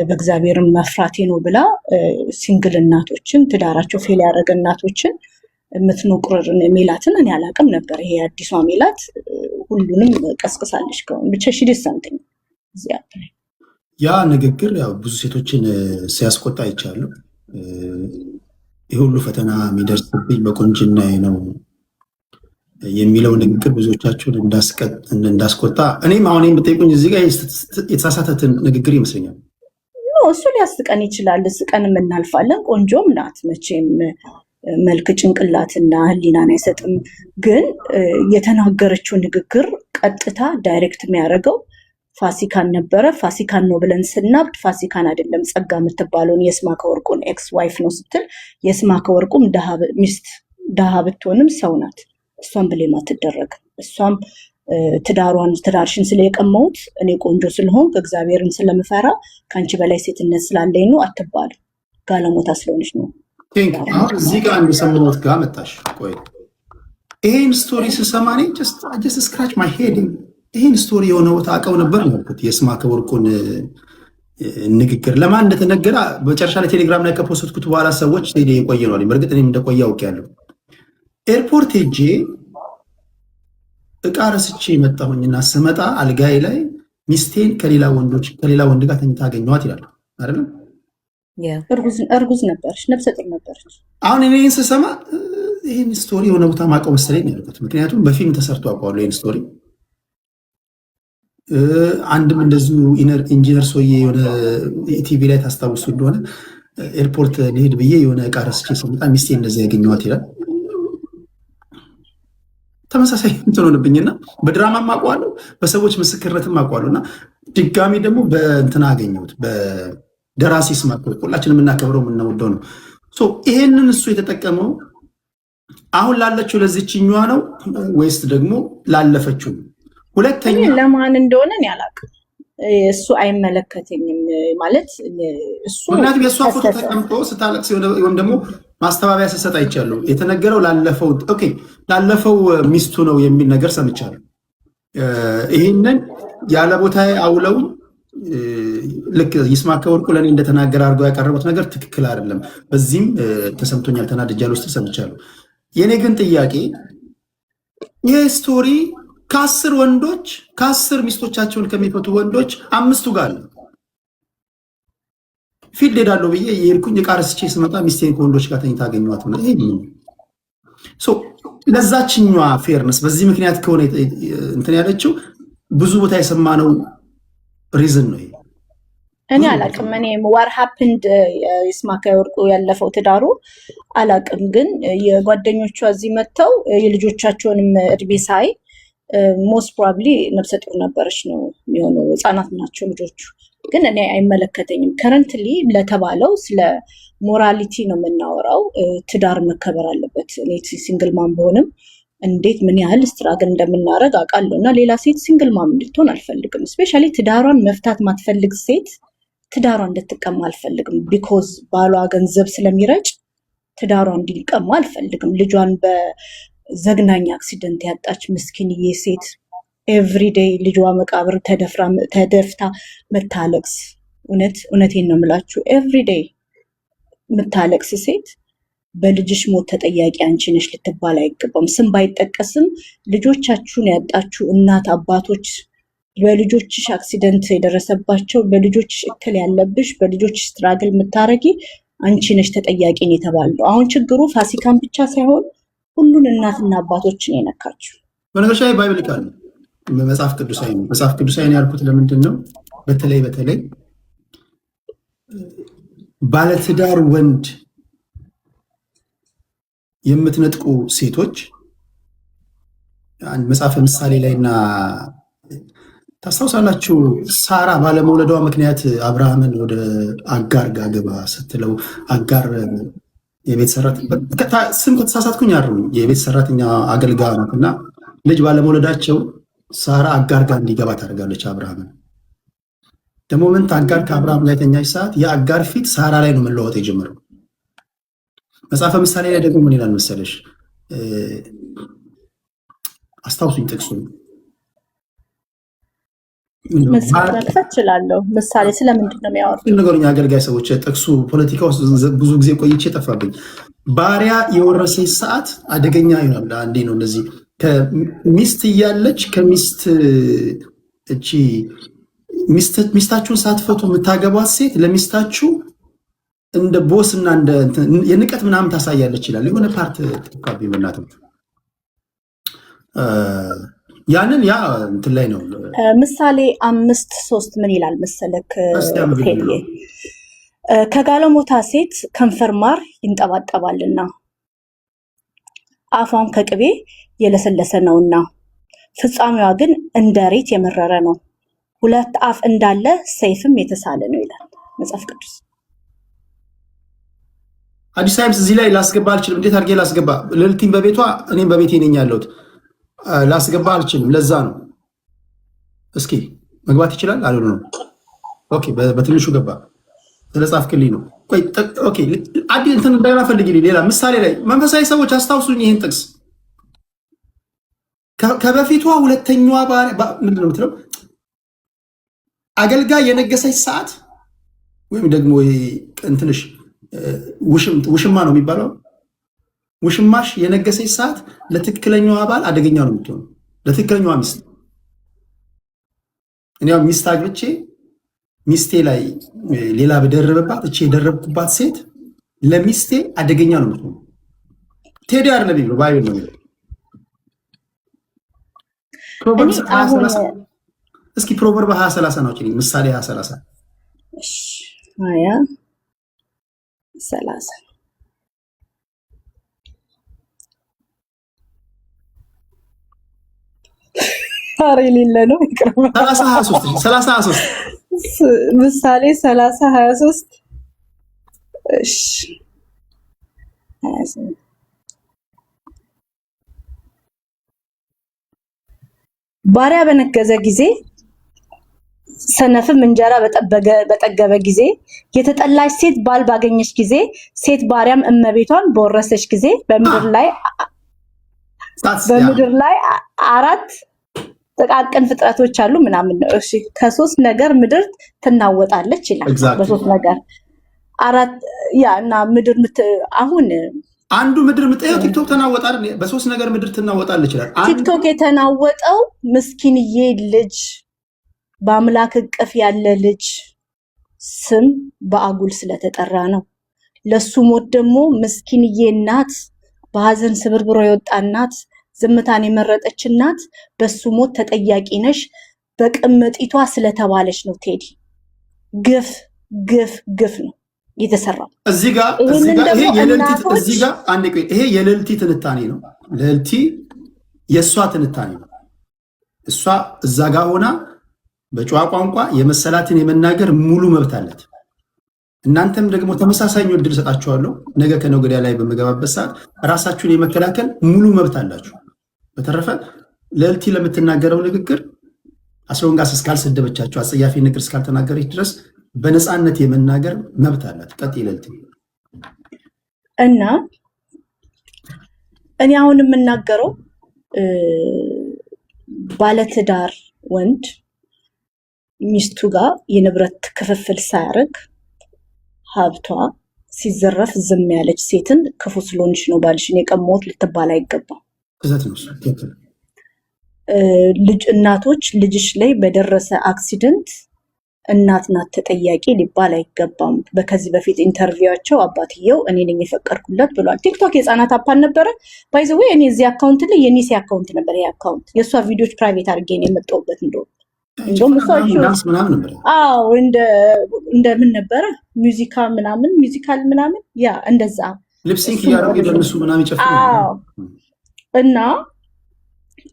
በእግዚአብሔርን መፍራቴ ነው ብላ ሲንግል እናቶችን ትዳራቸው ፌል ያደረገ እናቶችን የምትኖቅር ሜላትን እኔ አላውቅም ነበር። ይሄ አዲሷ ሜላት ሁሉንም ቀስቅሳለች። ከሆነ ብቻ ሽዲሰንተኝ እዚያ ያ ንግግር ያው ብዙ ሴቶችን ሲያስቆጣ ይቻላል። ይህ ሁሉ ፈተና የሚደርስብኝ በቁንጅናዬ ነው፣ የሚለው ንግግር ብዙዎቻችሁን እንዳስቆጣ እኔም አሁን የምጠይቁኝ እዚህ ጋር የተሳሳተ ንግግር ይመስለኛል። እሱ ሊያስቀን ይችላል፣ ስቀንም እናልፋለን። ቆንጆም ናት መቼም መልክ ጭንቅላትና ህሊናን አይሰጥም። ግን የተናገረችው ንግግር ቀጥታ ዳይሬክት የሚያደርገው ፋሲካን ነበረ። ፋሲካን ነው ብለን ስናብድ ፋሲካን አይደለም ጸጋ የምትባለውን የስማከ ወርቁን ኤክስ ዋይፍ ነው ስትል፣ የስማከ ወርቁም ሚስት ድሃ ብትሆንም ሰው ናት። እሷም ብሌም አትደረግም። እሷም ትዳርሽን ስለየቀመውት እኔ ቆንጆ ስለሆንኩ እግዚአብሔርን ስለምፈራ ከአንቺ በላይ ሴትነት ስላለኝ ነው አትባልም። ጋለሞታ ስለሆነች ነው። አሁን እዚህ ጋር አንድ ሰምኖት ጋር መጣሽ። ቆይ ይሄን ስቶሪ ስሰማ እኔ ጀስት ስክራች ማይ ሄድ። ይሄን ስቶሪ የሆነ ቦታ አውቀው ነበር ነው ያልኩት። የስማከ ወርቁን ንግግር ለማን እንደተነገረ በመጨረሻ ላይ ቴሌግራም ላይ ከፖስትኩት በኋላ ሰዎች የቆየ ነው። በእርግጥ እኔም እንደቆየ አውቄያለሁ። ኤርፖርት ሄጄ እቃ ረስቼ መጣሁኝና ስመጣ አልጋይ ላይ ሚስቴን ከሌላ ወንድ ጋር ተኝታ አገኘኋት ይላል አይደለም? እርጉዝ ነበረች፣ ነፍሰ ጡር ነበረች። አሁን እኔን ስሰማ ይህን ስቶሪ የሆነ ቦታ ማውቀው መሰለኝ ነው ያልኩት። ምክንያቱም በፊልም ተሰርቶ አውቀዋለሁ ይህን ስቶሪ። አንድም እንደዚሁ ኢንጂነር ሰውዬ የሆነ ቲቪ ላይ ታስታውሱ እንደሆነ ኤርፖርት ልሄድ ብዬ የሆነ እቃ ረስቼ ስመጣ ሚስቴን እንደዚያ ያገኘኋት ይላል። ተመሳሳይ እንትን ሆነብኝና በድራማም አውቀዋለሁ በሰዎች ምስክርነትም አውቀዋለሁ። እና ድጋሚ ደግሞ በእንትና አገኘሁት በደራሲ ስማከ ወርቁ ሁላችን የምናከብረው የምንወደው ነው። ይሄንን እሱ የተጠቀመው አሁን ላለችው ለዚችኛዋ ነው ወይስ ደግሞ ላለፈችው? ሁለተኛ ለማን እንደሆነ እኔ አላውቅም። እሱ አይመለከተኝም ማለት እሱ ምክንያቱም የእሷ ፎቶ ተቀምጦ ስታለቅስ ወይም ደግሞ ማስተባበያ ስሰጥ አይቻለሁ። የተነገረው ላለፈው ሚስቱ ነው የሚል ነገር ሰምቻለሁ። ይህንን ያለ ቦታ አውለው ልክ ይስማከ ወርቁ ለእኔ እንደተናገረ አድርገው ያቀረቡት ነገር ትክክል አይደለም። በዚህም ተሰምቶኛል፣ ተናድጃለሁ ውስጥ ሰምቻለሁ። የእኔ ግን ጥያቄ ይህ ስቶሪ ከ10 ወንዶች ከ10 ሚስቶቻቸውን ከሚፈቱ ወንዶች 5ቱ ጋር ፊልድ ሄዳለሁ ብዬ የሄድኩኝ ዕቃ ረስቼ ስመጣ ሚስቴን ከወንዶች ጋር ተኝታ አገኘኋት ነው። ይሄ ለዛችኛዋ ፌርነስ በዚህ ምክንያት ከሆነ እንትን ያለችው ብዙ ቦታ የሰማነው ሪዝን ነው። እኔ አላቅም። እኔ ዋር ሃፕንድ ይስማከ ወርቁ ያለፈው ትዳሩ አላቅም። ግን የጓደኞቿ እዚህ መጥተው የልጆቻቸውንም እድሜ ሳይ ሞስት ፕሮባብሊ ነፍሰ ጡር ነበረች ነው የሚሆነው። ህፃናት ናቸው ልጆቹ። ግን እኔ አይመለከተኝም። ከረንትሊ ለተባለው ስለ ሞራሊቲ ነው የምናወራው። ትዳር መከበር አለበት። እኔ ሲንግል ማም በሆንም እንዴት ምን ያህል ስትራግል እንደምናደርግ አውቃለሁ። እና ሌላ ሴት ሲንግል ማም እንድትሆን አልፈልግም። እስፔሻሊ ትዳሯን መፍታት ማትፈልግ ሴት ትዳሯ እንድትቀማ አልፈልግም። ቢኮዝ ባሏ ገንዘብ ስለሚረጭ ትዳሯ እንዲቀማ አልፈልግም። ልጇን በዘግናኝ አክሲደንት ያጣች ምስኪንዬ ሴት ኤቭሪዴይ ልጇ መቃብር ተደፍታ ምታለቅስ፣ እውነቴን ነው የምላችሁ፣ ኤቭሪዴይ ምታለቅስ ሴት በልጅሽ ሞት ተጠያቂ አንቺ ነሽ ልትባል አይገባም። ስም ባይጠቀስም ልጆቻችሁን ያጣችሁ እናት አባቶች፣ በልጆችሽ አክሲደንት የደረሰባቸው፣ በልጆችሽ እክል ያለብሽ፣ በልጆችሽ ስትራግል የምታረጊ አንቺ ነሽ ተጠያቂን የተባለው። አሁን ችግሩ ፋሲካን ብቻ ሳይሆን ሁሉን እናትና አባቶችን የነካችሁ። በነገርሽ ላይ ባይብል ቃል መጽሐፍ ቅዱሳዊ ነው። መጽሐፍ ቅዱሳዊ ነው ያልኩት ለምንድን ነው? በተለይ ባለትዳር ወንድ የምትነጥቁ ሴቶች አንድ መጽሐፈ ምሳሌ ላይና ታስታውሳላችሁ፣ ሳራ ባለመውለዷ ምክንያት አብርሃምን ወደ አጋር ጋር ግባ ስትለው አጋር የቤት ሰራተኛ ስም ከተሳሳትኩኝ የቤት ሰራተኛ አገልጋይ ናት እና ልጅ ባለመውለዳቸው ሳራ አጋር ጋር እንዲገባ ታደርጋለች። አብርሃምን ደግሞ ምን አጋር ከአብርሃም ጋር የተኛች ሰዓት የአጋር ፊት ሳራ ላይ ነው መለወጥ የጀመረው። መጽሐፈ ምሳሌ ላይ ደግሞ ምን ይላል መሰለሽ? አስታውሱኝ ጥቅሱን ምሳሌ ስለምንድን ነው የሚያወሩት? ነገሩኝ አገልጋይ ሰዎች ጥቅሱ ፖለቲካ ውስጥ ብዙ ጊዜ ቆይቼ ጠፋብኝ። ባሪያ የወረሰች ሰዓት አደገኛ ይሆናል። አንዴ ነው እንደዚህ ከሚስት እያለች ከሚስት እቺ ሚስታችሁን ሳትፈቱ የምታገቧት ሴት ለሚስታችሁ እንደ ቦስ እና እንደ የንቀት ምናምን ታሳያለች ይላል። የሆነ ፓርት ተካቢ በእናትም ያንን ያ እንትን ላይ ነው። ምሳሌ 5:3 ምን ይላል መሰለክ? ከጋለሞታ ሴት ከንፈር ማር ይንጠባጠባልና አፏም ከቅቤ የለሰለሰ ነውና ፍጻሜዋ ግን እንደ ሬት የመረረ ነው፣ ሁለት አፍ እንዳለ ሰይፍም የተሳለ ነው ይላል መጽሐፍ ቅዱስ። አዲስ ታይምስ እዚህ ላይ ላስገባ አልችልም። እንዴት አድርጌ ላስገባ? ልዕልቲም በቤቷ እኔም በቤቴ ነኝ ያለሁት። ላስገባ አልችልም። ለዛ ነው። እስኪ መግባት ይችላል አሉ ነው። ኦኬ፣ በትንሹ ገባ። ስለጻፍክልኝ ነው። ቆይ ኦኬ፣ አዲ እንትን እንደገና ፈልግልኝ። ሌላ ምሳሌ ላይ መንፈሳዊ ሰዎች አስታውሱኝ ይህን ጥቅስ። ከበፊቷ ሁለተኛዋ ምንድን ነው የምትለው? አገልጋይ የነገሰች ሰዓት ወይም ደግሞ እንትንሽ ውሽማ ነው የሚባለው። ውሽማሽ የነገሰች ሰዓት ለትክክለኛዋ ባል አደገኛ ነው የምትሆነው፣ ለትክክለኛዋ ሚስት። እኔም ሚስት አግብቼ ሚስቴ ላይ ሌላ በደረበባት እቺ የደረብኩባት ሴት ለሚስቴ አደገኛ ነው የምትሆነው። ቴዲ አይደለም የሚለው ባይብል ነው የሚለው። እስኪ ፕሮቨርብ 20:30 ነው እቺ ምሳሌ 20:30 20:30 ኧረ የሌለ ነው። 30:23 ምሳሌ 30:23 እሺ 28 ባሪያ በነገዘ ጊዜ ሰነፍም እንጀራ በጠገበ ጊዜ የተጠላች ሴት ባል ባገኘች ጊዜ ሴት ባሪያም እመቤቷን በወረሰች ጊዜ በምድር ላይ አራት ጥቃቅን ፍጥረቶች አሉ ምናምን ነው። እሺ ከሶስት ነገር ምድር ትናወጣለች ይላል። በሶስት ነገር አራት እና ምድር አሁን አንዱ ምድር ምጣዩ ቲክቶክ ተናወጣ አይደል? በሶስት ነገር ምድር ትናወጣለች ይላል። ቲክቶክ የተናወጠው ምስኪንዬ ልጅ በአምላክ እቅፍ ያለ ልጅ ስም በአጉል ስለተጠራ ነው። ለሱ ሞት ደግሞ ምስኪንዬ እናት፣ በሐዘን ስብርብሮ የወጣ እናት፣ ዝምታን የመረጠች እናት በሱ ሞት ተጠያቂ ነሽ በቅምጢቷ ስለተባለች ነው። ቴዲ ግፍ ግፍ ግፍ ነው የተሰራው። እዚህ ጋር ይሄ የልዕልቲ ትንታኔ ነው። ልዕልቲ የእሷ ትንታኔ ነው። እሷ እዛ ጋር ሆና በጨዋ ቋንቋ የመሰላትን የመናገር ሙሉ መብት አላት። እናንተም ደግሞ ተመሳሳይ ዕድል ሰጣችኋለሁ። ነገ ከነገ ወዲያ ላይ በመገባበት ሰዓት ራሳችሁን የመከላከል ሙሉ መብት አላችሁ። በተረፈ ልዕልቲ ለምትናገረው ንግግር አስሎንጋስ እስካልሰደበቻቸው አጸያፊ ንግግር እስካልተናገረች ድረስ በነፃነት የመናገር መብት አላት። ቀጥይ ልዕልቲ። እና እኔ አሁን የምናገረው ባለትዳር ወንድ ሚስቱ ጋር የንብረት ክፍፍል ሳያደርግ ሀብቷ ሲዘረፍ ዝም ያለች ሴትን ክፉ ስለሆንሽ ነው ባልሽን የቀማሁት ልትባል አይገባም። እናቶች ልጅሽ ላይ በደረሰ አክሲደንት እናት ናት ተጠያቂ ሊባል አይገባም። ከዚህ በፊት ኢንተርቪዋቸው አባትየው እኔ ነኝ የፈቀድኩለት ብሏል። ቲክቶክ የህፃናት አፓል ነበረ ባይ ዘ ዌይ። እኔ እዚህ አካውንት ላይ የኒሴ አካውንት ነበር። ይሄ አካውንት የእሷ ቪዲዮዎች ፕራይቬት አድርጌ ነው የመጣሁበት። እንደውም እንደምን ነበረ ሚውዚካል ምናምን ያ እንደዛ ሊፕሲንክ እያደረጉ የደንሱ ምናምን ይጨፍሩ እና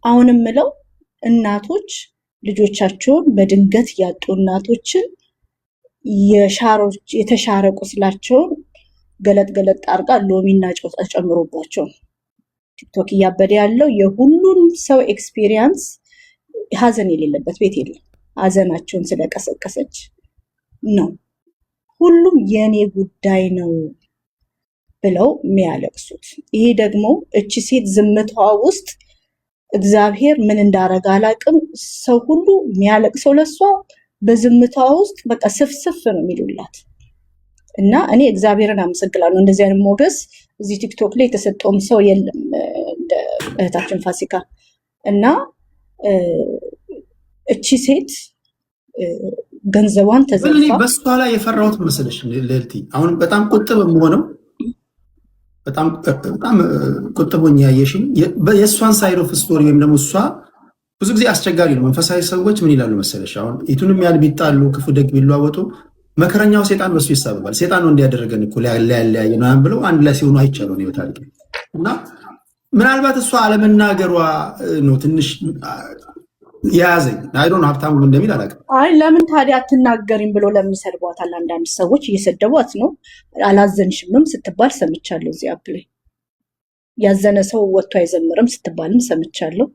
አሁን የምለው እናቶች ልጆቻቸውን በድንገት ያጡ እናቶችን የተሻረ ቁስላቸውን ገለጥ አርጋ ሎሚና ጨው ጨምሮባቸው ቲክቶክ እያበደ ያለው የሁሉም ሰው ኤክስፒሪየንስ ሀዘን የሌለበት ቤት የለም። ሀዘናቸውን ስለቀሰቀሰች ነው ሁሉም የኔ ጉዳይ ነው ብለው የሚያለቅሱት። ይሄ ደግሞ እቺ ሴት ዝምታዋ ውስጥ እግዚአብሔር ምን እንዳረጋ አላቅም። ሰው ሁሉ የሚያለቅሰው ለሷ በዝምታዋ ውስጥ በቃ ስፍስፍ ነው የሚሉላት። እና እኔ እግዚአብሔርን አመሰግናለሁ። እንደዚህ አይነት ሞገስ እዚህ ቲክቶክ ላይ የተሰጠውም ሰው የለም እንደ እህታችን ፋሲካ። እና እቺ ሴት ገንዘቧን ተዘርፋ በሷ ላይ የፈራሁት መሰለሽ ልዕልቲ፣ አሁን በጣም ቁጥብ የምሆነው በጣም ቁጥቦኛ ያየሽኝ የእሷን ሳይድ ኦፍ ስቶሪ ወይም ደግሞ እሷ ብዙ ጊዜ አስቸጋሪ ነው። መንፈሳዊ ሰዎች ምን ይላሉ መሰለሽ? አሁን የቱንም ያህል ቢጣሉ ክፉ ደግ ቢለዋወጡ መከረኛው ሴጣን በሱ ይሳበባል። ሴጣን ነው እንዲያደረገን እኮ ሊያለያየ ነው ብለው አንድ ላይ ሲሆኑ አይቻሉ ነው ታሪክ እና ምናልባት እሷ አለመናገሯ ነው ትንሽ የያዘኝ። አይ ዶንት ኖ ሀብታሙ እንደሚል አላውቅም። አይ ለምን ታዲያ አትናገሪም ብሎ ለሚሰድቧታል አንዳንድ ሰዎች እየሰደቧት ነው። አላዘንሽምም ስትባል ሰምቻለሁ። እዚህ አፕ ላይ ያዘነ ሰው ወጥቶ አይዘምርም ስትባልም ሰምቻለሁ።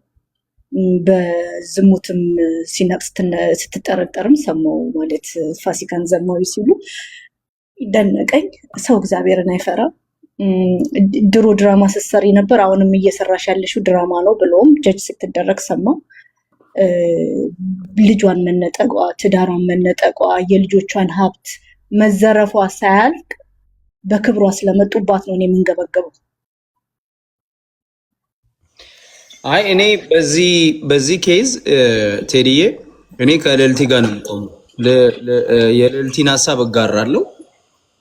በዝሙትም ሲነቅስ ስትጠረጠርም ሰማው። ማለት ፋሲካን ዘማዊ ሲሉ ደነቀኝ። ሰው እግዚአብሔርን አይፈራ። ድሮ ድራማ ስትሰሪ ነበር፣ አሁንም እየሰራሽ ያለሽው ድራማ ነው ብሎም ጀጅ ስትደረግ ሰማው። ልጇን መነጠቋ፣ ትዳሯን መነጠቋ፣ የልጆቿን ሀብት መዘረፏ ሳያልቅ በክብሯ ስለመጡባት ነው የምንገበገበው። አይ እኔ በዚህ ኬዝ ቴዲዬ እኔ ከልዕልቲ ጋር ነው የምቆመው። የልዕልቲን ሀሳብ እጋራለሁ።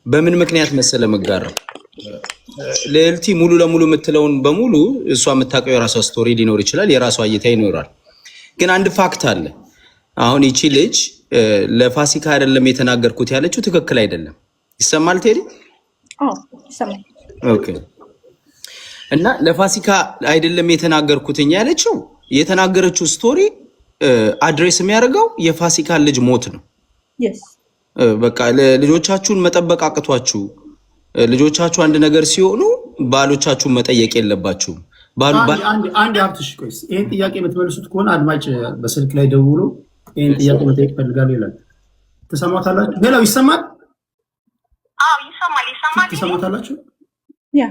በምን ምክንያት መሰለ መጋራው? ልዕልቲ ሙሉ ለሙሉ የምትለውን በሙሉ እሷ የምታውቀው የራሷ ስቶሪ ሊኖር ይችላል፣ የራሷ እይታ ይኖራል። ግን አንድ ፋክት አለ። አሁን ይቺ ልጅ ለፋሲካ አይደለም የተናገርኩት ያለችው ትክክል አይደለም። ይሰማል ቴዲ? አዎ ይሰማል። ኦኬ። እና ለፋሲካ አይደለም የተናገርኩትኝ ያለችው የተናገረችው ስቶሪ አድሬስ የሚያደርገው የፋሲካን ልጅ ሞት ነው። በቃ ልጆቻችሁን መጠበቅ አቅቷችሁ ልጆቻችሁ አንድ ነገር ሲሆኑ ባሎቻችሁን መጠየቅ የለባችሁም። አንድ ሀብትሽ ቆይስ ይህን ጥያቄ የምትመልሱት ከሆነ አድማጭ በስልክ ላይ ደውሎ ይህን ጥያቄ መጠየቅ ፈልጋሉ ይላል። ትሰማታላችሁ? ሌላው ይሰማል? ይሰማል። ትሰማታላችሁ? ያ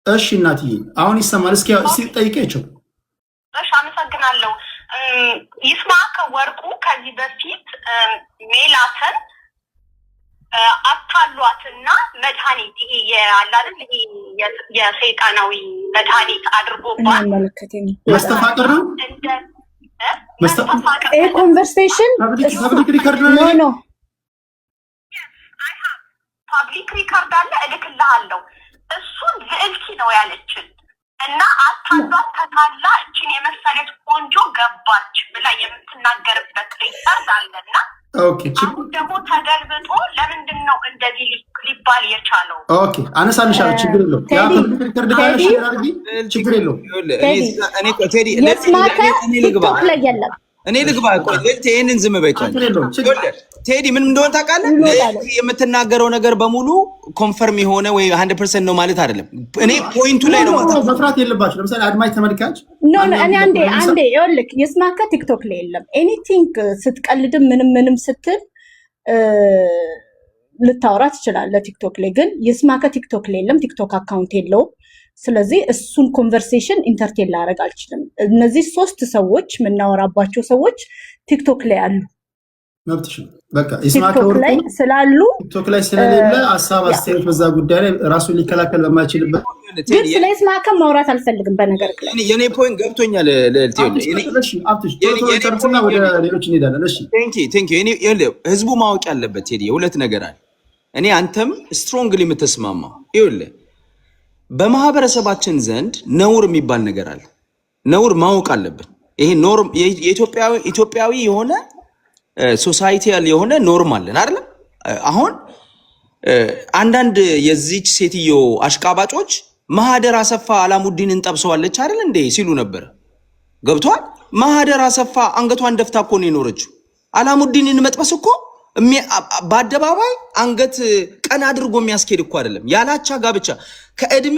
እሺ እናትዬ አሁን ይሰማል። እስኪ ጠይቄያቸው። እሺ አመሰግናለሁ። ይስማዕከ ወርቁ ከዚህ በፊት ሜላትን አታሏትና መድኃኒት ይሄ ያላልን ይሄ የሰይጣናዊ መድኃኒት አድርጎባት መስተፋቅር ነው ይሄ ኮንቨርሴሽን ፐብሊክ ሪከርድ ነው። ፓብሊክ ሪከርድ አለ፣ እልክልሃለሁ። እሱን ልዕልቲ ነው ያለችን እና አታሏት ተታላ እችን የመሰለች ቆንጆ ገባች ብላ የምትናገርበት ሪከርድ አለና አሁን ደግሞ ተገልብጦ ለምንድን ነው እንደዚህ ሊባል የቻለው? ኦኬ አነሳልሻለሁ። ችግር የለውም። ያ ፐብሊክ ሪከርድ ካለሽ ያርጊ፣ ችግር የለውም። እኔ ልግባ። ቆይ ይሄንን ዝም በይ። ቴዲ ምን እንደሆነ ታውቃለህ? የምትናገረው ነገር በሙሉ ኮንፈርም የሆነ ወይ 100% ነው ማለት አይደለም። እኔ ፖይንቱ ላይ ነው ማለት መፍራት የለባችሁ። ለምሳሌ አድማጭ ተመልካች እኔ አንዴ ይኸውልህ ይስማዕከ ቲክቶክ ላይ የለም ኤኒቲንግ ስትቀልድም ምንም ስትል ልታወራ ትችላለህ ቲክቶክ ላይ። ግን ይስማዕከ ቲክቶክ ላይ የለም፣ ቲክቶክ አካውንት የለውም። ስለዚህ እሱን ኮንቨርሴሽን ኢንተርቴን ላደርግ አልችልም። እነዚህ 3 ሰዎች የምናወራባቸው ሰዎች ቲክቶክ ላይ አሉ። መብትሽ ነው። በቃ ይስማዕከ ወርቁ ስላሉ ቲክቶክ ላይ ስለሌለ ሀሳብ አስተያየት በዛ ጉዳይ ላይ ራሱን ሊከላከል በማይችልበት ግን ስለ ይስማዕከ ማውራት አልፈልግም። በነገር ላይ የኔ ፖይንት ገብቶኛል። ወደ ሌሎች እንሄዳለን። እሺ ቴንክ ዩ። ህዝቡ ማወቅ ያለበት ቴዲ የሁለት ነገር አለ። እኔ አንተም ስትሮንግሊ የምትስማማው ይኸውልህ በማህበረሰባችን ዘንድ ነውር የሚባል ነገር አለ። ነውር ማወቅ አለብን። ይሄ ኖርም ኢትዮጵያዊ የሆነ ሶሳይቲያል የሆነ ኖርም አለን አይደል? አሁን አንዳንድ የዚች ሴትዮ አሽቃባጮች ማህደር አሰፋ አላሙዲንን ጠብሰዋለች አይደል እንዴ ሲሉ ነበር። ገብቷል? ማህደር አሰፋ አንገቷን ደፍታ እኮ ነው የኖረችው። አላሙዲንን መጥበስ እኮ በአደባባይ አንገት ቀን አድርጎ የሚያስኬድ እኮ አይደለም። ያላቻ ጋብቻ ከእድሜ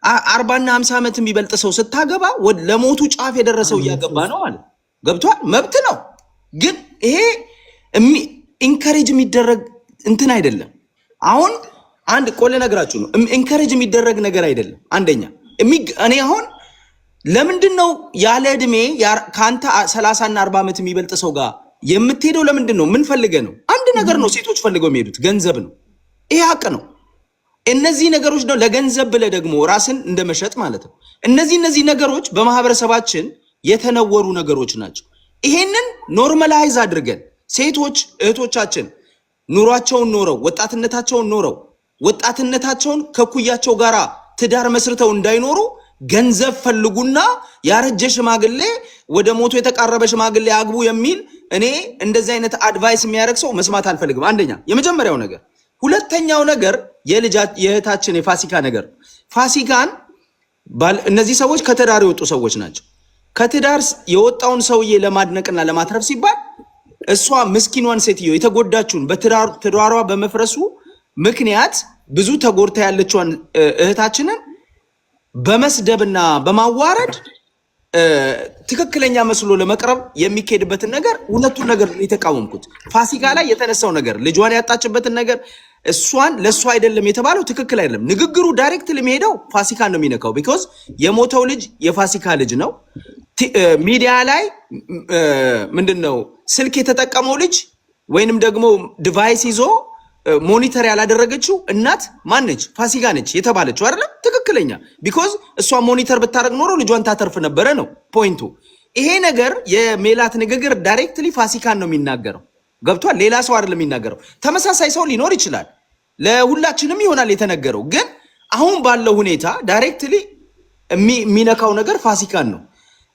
40 እና 50 ዓመት የሚበልጥ ሰው ስታገባ ለሞቱ ጫፍ የደረሰው እያገባ ነው ማለት ገብቷል። መብት ነው። ግን ይሄ ኢንከሬጅ የሚደረግ እንትን አይደለም። አሁን አንድ ቆለ ነገራችሁ ነው። ኢንከሬጅ የሚደረግ ነገር አይደለም። አንደኛ እኔ አሁን ለምንድን ነው ያለ እድሜ ከአንተ 30 እና 40 ዓመት የሚበልጥ ሰው ጋር የምትሄደው? ለምንድን ነው? ምን ፈልገህ ነው? አንድ ነገር ነው ሴቶች ፈልገው የሚሄዱት ገንዘብ ነው። ይሄ ሀቅ ነው። እነዚህ ነገሮች ነው ለገንዘብ ብለህ ደግሞ ራስን እንደመሸጥ ማለት ነው። እነዚህ ነገሮች በማህበረሰባችን የተነወሩ ነገሮች ናቸው። ይሄንን ኖርማላይዝ አድርገን ሴቶች እህቶቻችን ኑሯቸውን ኖረው ወጣትነታቸውን ኖረው ወጣትነታቸውን ከኩያቸው ጋራ ትዳር መስርተው እንዳይኖሩ ገንዘብ ፈልጉና ያረጀ ሽማግሌ ወደ ሞቶ የተቃረበ ሽማግሌ አግቡ የሚል እኔ እንደዚህ አይነት አድቫይስ የሚያደርግ ሰው መስማት አልፈልግም። አንደኛ የመጀመሪያው ነገር። ሁለተኛው ነገር የእህታችን የፋሲካ ነገር። ፋሲካን እነዚህ ሰዎች ከትዳር የወጡ ሰዎች ናቸው። ከትዳር የወጣውን ሰውዬ ለማድነቅና ለማትረፍ ሲባል እሷ ምስኪኗን ሴትዮ የተጎዳችውን በትዳሯ በመፍረሱ ምክንያት ብዙ ተጎድታ ያለችውን እህታችንን በመስደብና በማዋረድ ትክክለኛ መስሎ ለመቅረብ የሚካሄድበትን ነገር ሁለቱን ነገር የተቃወምኩት። ፋሲካ ላይ የተነሳው ነገር ልጇን ያጣችበትን ነገር እሷን ለእሷ አይደለም የተባለው ትክክል አይደለም። ንግግሩ ዳይሬክት የሚሄደው ፋሲካን ነው የሚነካው። ቢኮዝ የሞተው ልጅ የፋሲካ ልጅ ነው። ሚዲያ ላይ ምንድነው ስልክ የተጠቀመው ልጅ ወይንም ደግሞ ዲቫይስ ይዞ ሞኒተር ያላደረገችው እናት ማነች? ፋሲካ ነች የተባለችው አይደለም? ትክክለኛ ቢኮዝ እሷ ሞኒተር ብታደርግ ኖሮ ልጇን ታተርፍ ነበረ ነው ፖይንቱ። ይሄ ነገር የሜላት ንግግር ዳይሬክትሊ ፋሲካን ነው የሚናገረው። ገብቷል? ሌላ ሰው አይደለም የሚናገረው። ተመሳሳይ ሰው ሊኖር ይችላል፣ ለሁላችንም ይሆናል የተነገረው። ግን አሁን ባለው ሁኔታ ዳይሬክትሊ የሚነካው ነገር ፋሲካን ነው።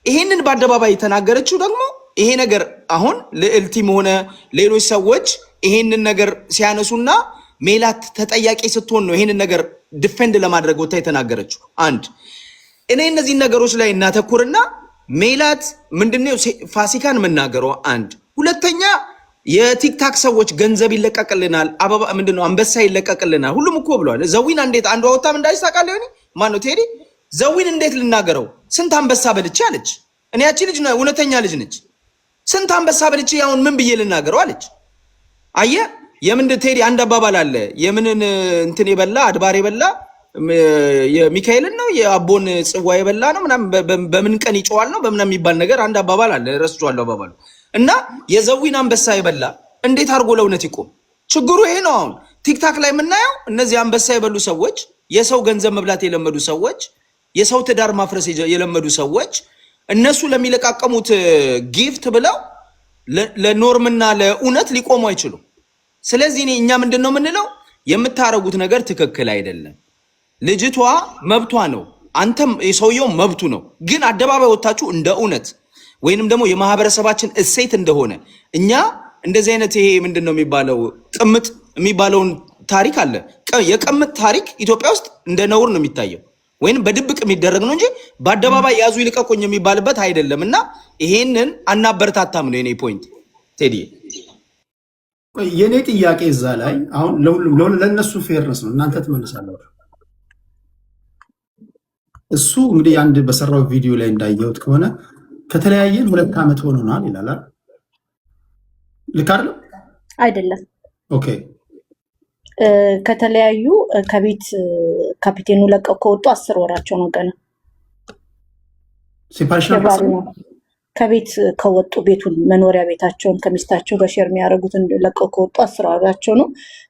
ይሄንን በአደባባይ የተናገረችው ደግሞ ይሄ ነገር አሁን ልዕልቲም ሆነ ሌሎች ሰዎች ይሄንን ነገር ሲያነሱና ሜላት ተጠያቂ ስትሆን ነው ይሄንን ነገር ዲፌንድ ለማድረግ ወጣ የተናገረችው። አንድ እኔ እነዚህ ነገሮች ላይ እናተኩርና ሜላት ምንድነው ፋሲካን መናገረው አንድ። ሁለተኛ የቲክታክ ሰዎች ገንዘብ ይለቀቅልናል፣ አበባ ምንድነው አንበሳ ይለቀቅልናል፣ ሁሉም እኮ ብለዋል። ዘዊን እንዴት አንዷ ወጣም እንዳይሳቃል ይሆኒ ማነው ቴዲ ዘዊን እንዴት ልናገረው? ስንት አንበሳ በልቼ አለች። እኔ ያቺ ልጅ ነው እውነተኛ ልጅ ነች። ስንት አንበሳ በልቼ ያውን ምን ብዬ ልናገረው አለች። አየ የምን ቴዲ አንድ አባባል አለ። የምንን እንትን የበላ አድባር የበላ የሚካኤልን ነው የአቦን ጽዋ የበላ ነው ምናምን በምን ቀን ይጮዋል ነው በምን የሚባል ነገር አንድ አባባል አለ። ረስቷለሁ አባባሉ። እና የዘዊን አንበሳ የበላ እንዴት አድርጎ ለእውነት ይቆም? ችግሩ ይሄ ነው። አሁን ቲክታክ ላይ የምናየው እነዚህ አንበሳ የበሉ ሰዎች፣ የሰው ገንዘብ መብላት የለመዱ ሰዎች፣ የሰው ትዳር ማፍረስ የለመዱ ሰዎች እነሱ ለሚለቃቀሙት ጊፍት ብለው ለኖርምና ለእውነት ሊቆሙ አይችሉም። ስለዚህ እኛ ምንድነው የምንለው? የምታረጉት ነገር ትክክል አይደለም። ልጅቷ መብቷ ነው፣ አንተም የሰውየው መብቱ ነው። ግን አደባባይ ወጣችሁ እንደ እውነት ወይንም ደግሞ የማህበረሰባችን እሴት እንደሆነ እኛ እንደዚህ አይነት ይሄ ምንድነው የሚባለው ቅምጥ የሚባለውን ታሪክ አለ። የቅምጥ ታሪክ ኢትዮጵያ ውስጥ እንደ ነውር ነው የሚታየው ወይንም በድብቅ የሚደረግ ነው እንጂ በአደባባይ ያዙ ይልቀቁኝ የሚባልበት አይደለም። እና ይሄንን አናበረታታም ነው የኔ ፖይንት። ቴዲ የኔ ጥያቄ እዛ ላይ አሁን ለሁሉም ለነሱ ፌርነስ ነው፣ እናንተ ትመልሳላችሁ። እሱ እንግዲህ አንድ በሰራው ቪዲዮ ላይ እንዳየሁት ከሆነ ከተለያየን 2 ዓመት ሆኖናል ይላል። ልክ አይደለም? አይደለም። ኦኬ ከተለያዩ ከቤት ካፒቴኑ ለቀው ከወጡ 10 ወራቸው ነው ገና። ሴፓሬሽን ከቤት ከወጡ ቤቱን መኖሪያ ቤታቸውን ከሚስታቸው ጋር ሼር የሚያደርጉትን ለቀው ከወጡ 10 ወራቸው ነው።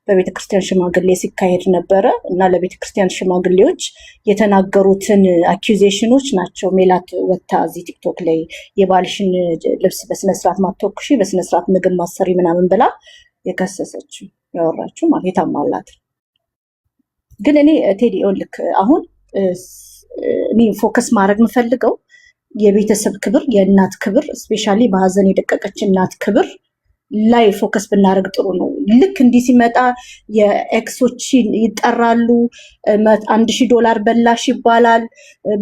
በቤተክርስቲያን ሽማግሌ ሲካሄድ ነበረ እና ለቤተክርስቲያን ሽማግሌዎች የተናገሩትን አኪዩዜሽኖች ናቸው ሜላት ወታ እዚህ ቲክቶክ ላይ የባልሽን ልብስ በስነስርዓት ማተኩሺ፣ በስነስርዓት ምግብ ማሰሪ ምናምን ብላ የከሰሰችው ያወራችሁ ማለት የታማላት። ግን እኔ ቴዲ ልክ አሁን እኔ ፎከስ ማድረግ የምፈልገው የቤተሰብ ክብር፣ የእናት ክብር፣ ስፔሻሊ በሀዘን የደቀቀች እናት ክብር ላይ ፎከስ ብናደርግ ጥሩ ነው። ልክ እንዲህ ሲመጣ የኤክሶች ይጠራሉ፣ $1000 በላሽ ይባላል።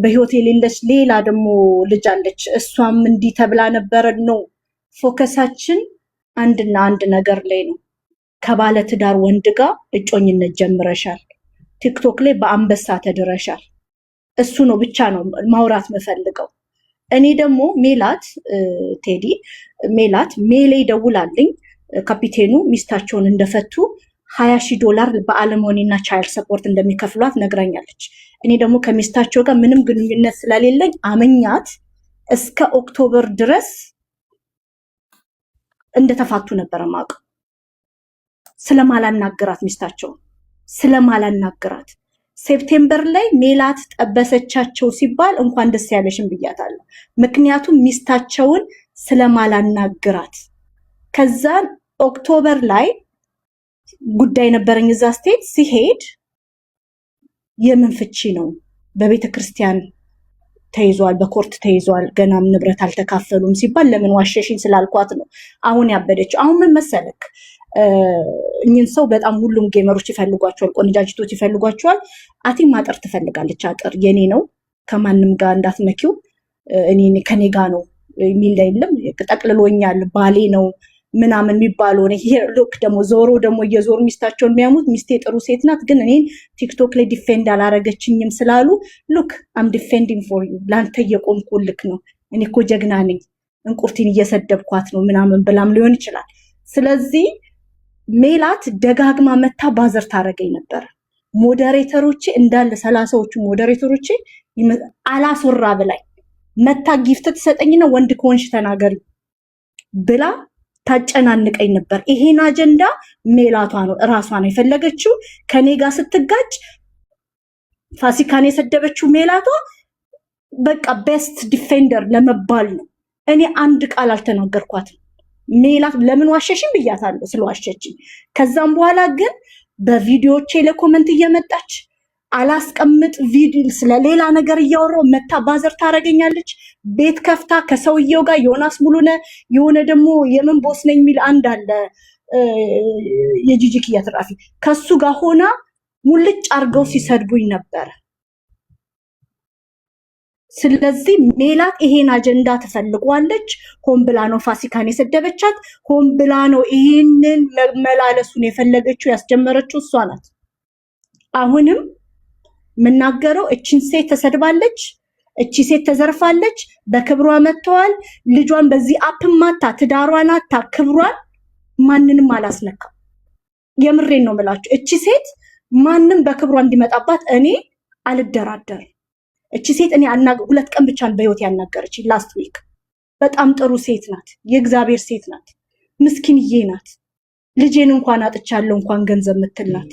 በህይወት የሌለች ሌላ ደግሞ ልጅ አለች፣ እሷም እንዲህ ተብላ ነበረ ነው። ፎከሳችን አንድና አንድ ነገር ላይ ነው። ከባለ ትዳር ወንድ ጋር እጮኝነት ጀምረሻል፣ ቲክቶክ ላይ በአንበሳ ተድረሻል። እሱ ነው ብቻ ነው ማውራት መፈልገው። እኔ ደግሞ ሜላት ቴዲ ሜላት ሜሌ ደውላልኝ ካፒቴኑ ሚስታቸውን እንደፈቱ $20,000 በአለሞኒና ቻይልድ ሰፖርት እንደሚከፍሏት ነግራኛለች። እኔ ደግሞ ከሚስታቸው ጋር ምንም ግንኙነት ስለሌለኝ አመኛት እስከ ኦክቶበር ድረስ እንደተፋቱ ነበር ማውቀው። ስለማላናገራት ሚስታቸው ስለማላናገራት ሴፕቴምበር ላይ ሜላት ጠበሰቻቸው ሲባል እንኳን ደስ ያለሽም ብያታለሁ። ምክንያቱም ሚስታቸውን ስለማላናገራት። ከዛን ኦክቶበር ላይ ጉዳይ ነበረኝ እዛ ስቴት ሲሄድ የምን ፍቺ ነው? በቤተ ክርስቲያን ተይዟል፣ በኮርት ተይዟል፣ ገናም ንብረት አልተካፈሉም ሲባል ለምን ዋሸሽኝ ስላልኳት ነው አሁን ያበደችው። አሁን ምን መሰለክ እኝን ሰው በጣም ሁሉም ጌመሮች ይፈልጓቸዋል፣ ቆንጃጅቶች ይፈልጓቸዋል። አቲም ማጠር ትፈልጋለች። አጥር የኔ ነው ከማንም ጋር እንዳትነኪው እኔ ከኔ ጋር ነው የሚል የለም። ጠቅልሎኛል ባሌ ነው ምናምን የሚባለው ነው። ይሄ ሉክ ደግሞ ዞሮ ደግሞ እየዞሩ ሚስታቸውን የሚያሙት ሚስቴ ጥሩ ሴት ናት ግን እኔን ቲክቶክ ላይ ዲፌንድ አላረገችኝም ስላሉ ሉክ አም ዲፌንዲንግ ፎር ዩ ላንተ እየቆምኩልክ ነው። እኔ እኮ ጀግና ነኝ እንቁርቲን እየሰደብኳት ነው ምናምን ብላም ሊሆን ይችላል። ስለዚህ ሜላት ደጋግማ መታ ባዘር ታረገኝ ነበር። ሞዴሬተሮቼ እንዳለ 30ዎቹ ሞዴሬተሮቼ አላስወራ ብላይ መታ ጊፍት ትሰጠኝና ወንድ ከሆንሽ ተናገሪ ብላ ታጨናንቀኝ ነበር። ይሄን አጀንዳ ሜላቷ ነው እራሷ ነው የፈለገችው። ከኔ ጋር ስትጋጭ ፋሲካን የሰደበችው ሜላቷ በቃ ቤስት ዲፌንደር ለመባል ነው። እኔ አንድ ቃል አልተናገርኳትም። ሜላት ለምን ዋሸሽኝ ብያታለሁ ስለዋሸችኝ። ከዛም በኋላ ግን በቪዲዮቼ ለኮመንት እየመጣች አላስቀምጥ ቪዲዮ ስለሌላ ነገር እያወራው መታ ባዘር ታረገኛለች። ቤት ከፍታ ከሰውየው ጋር ዮናስ ሙሉነ የሆነ ደግሞ የምን ቦስ ነኝ የሚል አንድ አለ የጂጂኪያ ትራፊ ከሱ ጋር ሆና ሙልጭ አርገው ሲሰድቡኝ ነበር። ስለዚህ ሜላት ይሄን አጀንዳ ተፈልጓለች። ሆን ብላ ነው ፋሲካን የሰደበቻት። ሆን ብላ ነው ይሄንን መመላለሱን የፈለገችው ያስጀመረችው እሷ ናት። አሁንም ምናገረው እቺን ሴት ተሰድባለች፣ እቺ ሴት ተዘርፋለች፣ በክብሯ መጥተዋል። ልጇን በዚህ አፕ ማታ ትዳሯን አታ ክብሯን ማንንም አላስነካም። የምሬን ነው የምላችሁ። እቺ ሴት ማንንም በክብሯ እንዲመጣባት እኔ አልደራደር። እቺ ሴት እኔ 2 ቀን ብቻ በህይወት ያናገረች ላስት ዊክ። በጣም ጥሩ ሴት ናት፣ የእግዚአብሔር ሴት ናት፣ ምስኪንዬ ናት። ልጄን እንኳን አጥቻለሁ እንኳን ገንዘብ ምትል ናት።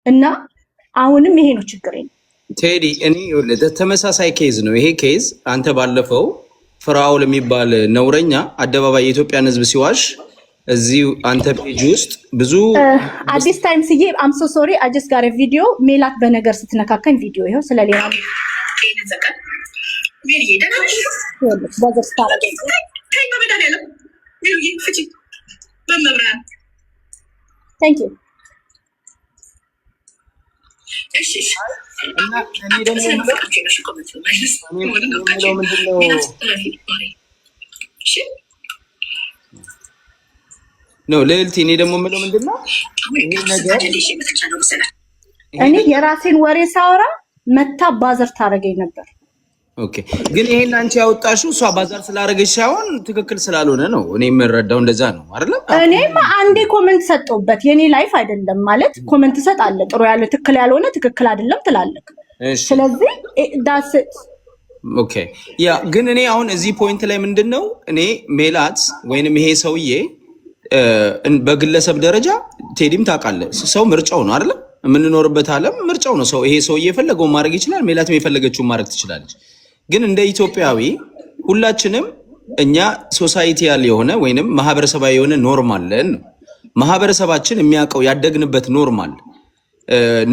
እና አሁንም ይሄ ነው ችግሬ። ቴዲ እኔ ተመሳሳይ ኬዝ ነው ይሄ ኬዝ። አንተ ባለፈው ፍራውል የሚባል ነውረኛ አደባባይ የኢትዮጵያን ህዝብ ሲዋሽ እዚህ አንተ ፔጅ ውስጥ ብዙ አዲስ ታይም ሲዬ አም ሶ ሶሪ አይ ጀስት ጋር ቪዲዮ ሜላት በነገር ስትነካከኝ ቪዲዮ ይሄው ስለሌላ ታንክ ዩ ነው ልዕልት። እኔ ደግሞ የምለው ምንድነው ይሄ ነገር እኔ የራሴን ወሬ ሳወራ መታ ባዘር ታረገኝ ነበር። ኦኬ ግን ይሄን አንቺ ያወጣሽው እሷ ባዛር ስላደረገች ሳይሆን ትክክል ስላልሆነ ነው። እኔ የምረዳው እንደዛ ነው አይደል? እኔም አንዴ ኮሜንት ሰጠውበት የኔ ላይፍ አይደለም ማለት ኮሜንት ሰጣለ ጥሩ ያለ ትክክል ያልሆነ ትክክል አይደለም ትላለክ። ስለዚህ ዳስ ኦኬ ያ ግን እኔ አሁን እዚህ ፖይንት ላይ ምንድነው እኔ ሜላት ወይንም ይሄ ሰውዬ በግለሰብ ደረጃ ቴዲም ታውቃለህ ሰው ምርጫው ነው አይደል? የምንኖርበት ዓለም ምርጫው ነው። ሰው ይሄ ሰውዬ የፈለገውን ማድረግ ይችላል፣ ሜላትም የፈለገችውን ማድረግ ትችላለች። ግን እንደ ኢትዮጵያዊ ሁላችንም እኛ ሶሳይቲያል የሆነ ወይንም ማህበረሰባዊ የሆነ ኖርማል አለን። ማህበረሰባችን የሚያውቀው ያደግንበት ኖርማል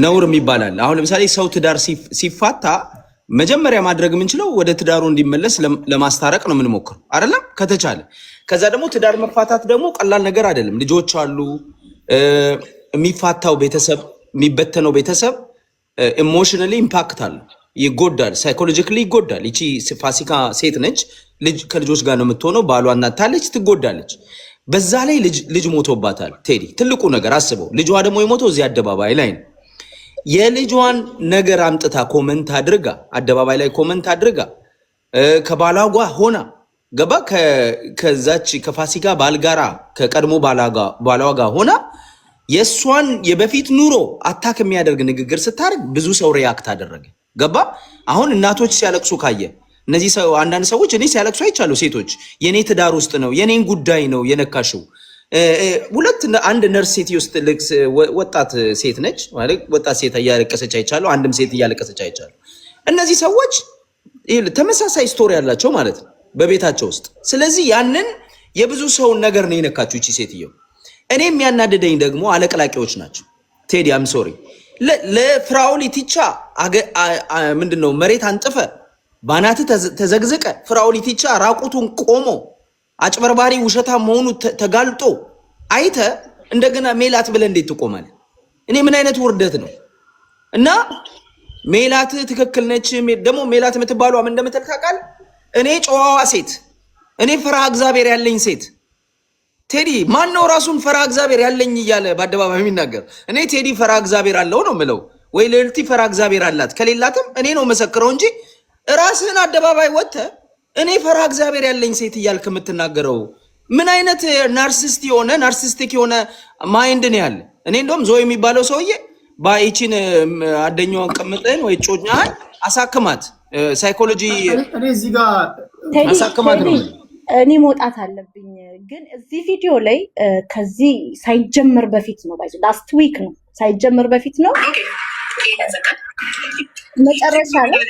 ነውር ይባላል። አሁን ለምሳሌ ሰው ትዳር ሲፋታ መጀመሪያ ማድረግ የምንችለው ወደ ትዳሩ እንዲመለስ ለማስታረቅ ነው የምንሞክረው አይደለም? ከተቻለ ከዛ ደግሞ ትዳር መፋታት ደግሞ ቀላል ነገር አይደለም። ልጆች አሉ፣ የሚፋታው ቤተሰብ የሚበተነው ቤተሰብ ኢሞሽናሊ ኢምፓክት አለ፣ ይጎዳል፣ ሳይኮሎጂካሊ ይጎዳል። ይቺ ፋሲካ ሴት ነች፣ ከልጆች ጋር ነው የምትሆነው፣ ባሏን እናታለች፣ ትጎዳለች። በዛ ላይ ልጅ ሞቶባታል። ቴዲ ትልቁ ነገር አስበው፣ ልጇ ደግሞ የሞተው እዚህ አደባባይ ላይ ነው። የልጇን ነገር አምጥታ ኮመንት አድርጋ አደባባይ ላይ ኮመንት አድርጋ ከባሏ ጋር ሆና ገባ ከዛች ከፋሲካ ባልጋራ ከቀድሞ ባሏ ጋር ሆና የሷን የበፊት ኑሮ አታክ የሚያደርግ ንግግር ስታደርግ ብዙ ሰው ሪያክት አደረገ። ገባ አሁን እናቶች ሲያለቅሱ ካየ እነዚህ ሰው አንዳንድ ሰዎች እኔ ሲያለቅሱ አይቻለሁ። ሴቶች የኔ ትዳር ውስጥ ነው የኔን ጉዳይ ነው የነካሽው። አንድ ነርስ ሴት ውስጥ ወጣት ሴት ነች ማለት ወጣት ሴት እያለቀሰች አይቻለሁ። አንድም ሴት እያለቀሰች አይቻለሁ። እነዚህ ሰዎች ተመሳሳይ ስቶሪ ያላቸው ማለት ነው በቤታቸው ውስጥ። ስለዚህ ያንን የብዙ ሰውን ነገር ነው የነካችው እቺ ሴትየው። እኔ የሚያናደደኝ ደግሞ አለቅላቂዎች ናቸው። ቴዲ አም ሶሪ ለፍራኦል ኢቲቻ ምንድነው መሬት አንጥፈ ባናት ተዘግዝቀ ፍራኦል ኢቲቻ ራቁቱን ቆሞ አጭበርባሪ ውሸታ መሆኑ ተጋልጦ አይተ እንደገና ሜላት ብለ እንዴት ትቆማለህ? እኔ ምን አይነት ውርደት ነው? እና ሜላት ትክክል ነች። ደግሞ ሜላት የምትባለው ምን እንደምትል ታውቃለህ? እኔ ጨዋዋ ሴት፣ እኔ ፈራህ እግዚአብሔር ያለኝ ሴት። ቴዲ ማን ነው ራሱን ፈራህ እግዚአብሔር ያለኝ እያለ በአደባባይ የሚናገር? እኔ ቴዲ ፈራህ እግዚአብሔር አለው ነው የምለው፣ ወይ ልዕልቲ ፈራህ እግዚአብሔር አላት። ከሌላትም እኔ ነው መሰክረው እንጂ ራስህን አደባባይ ወጥተህ እኔ ፈራህ እግዚአብሔር ያለኝ ሴት እያልክ የምትናገረው ምን አይነት ናርሲስቲክ የሆነ ማይንድ ነው ያለ? እኔ እንደውም ዞ የሚባለው ሰውዬ ባይቺን አደኛዋን ቀምጠን ወይ ጮኛን አሳክማት ሳይኮሎጂ እኔ እዚህ ጋር አሳክማት ነው። እኔ መውጣት አለብኝ፣ ግን እዚህ ቪዲዮ ላይ ከዚህ ሳይጀምር በፊት ነው ባይዘ ላስት ዊክ ነው ሳይጀምር በፊት ነው መጨረሻ ላይ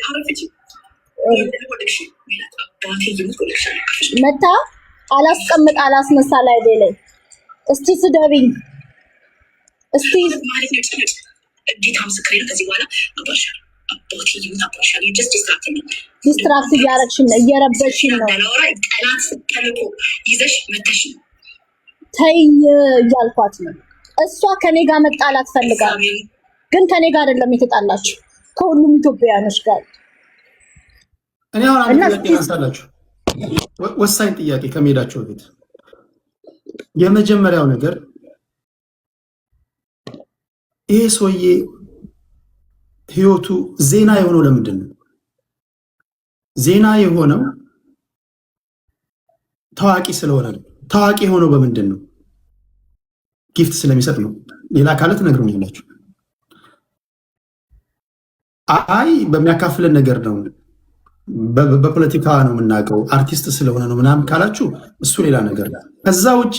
መታ አላስቀምጥ አላስነሳ ላይ ላይ እስቲ ስደብኝ እስቲ ጌታ ምስክሬ ነው። ከዚህ በኋላ አባቴ ይሙት አባሻል ዲስትራክት እያረግሽን ነው እየረበሽን ነው። ጠላት ተልኮ ይዘሽ መተሽ ተይኝ እያልኳት ነው። እሷ ከኔ ጋር መጣላት ፈልጋለች፣ ግን ከኔ ጋር አይደለም የተጣላችው ከሁሉም ኢትዮጵያውያኖች ጋር። እኔ አሁን አንድ ጥያቄ አንሳላችሁ፣ ወሳኝ ጥያቄ ከመሄዳችሁ በፊት የመጀመሪያው ነገር ይሄ ሰውዬ ህይወቱ ዜና የሆነው ለምንድን ነው? ዜና የሆነው ታዋቂ ስለሆነ ነው። ታዋቂ የሆነው በምንድን ነው? ጊፍት ስለሚሰጥ ነው። ሌላ ካለ ትነግሩኛላችሁ። አይ በሚያካፍለን ነገር ነው፣ በፖለቲካ ነው የምናውቀው፣ አርቲስት ስለሆነ ነው ምናምን ካላችሁ እሱ ሌላ ነገር ነው። ከዛ ውጪ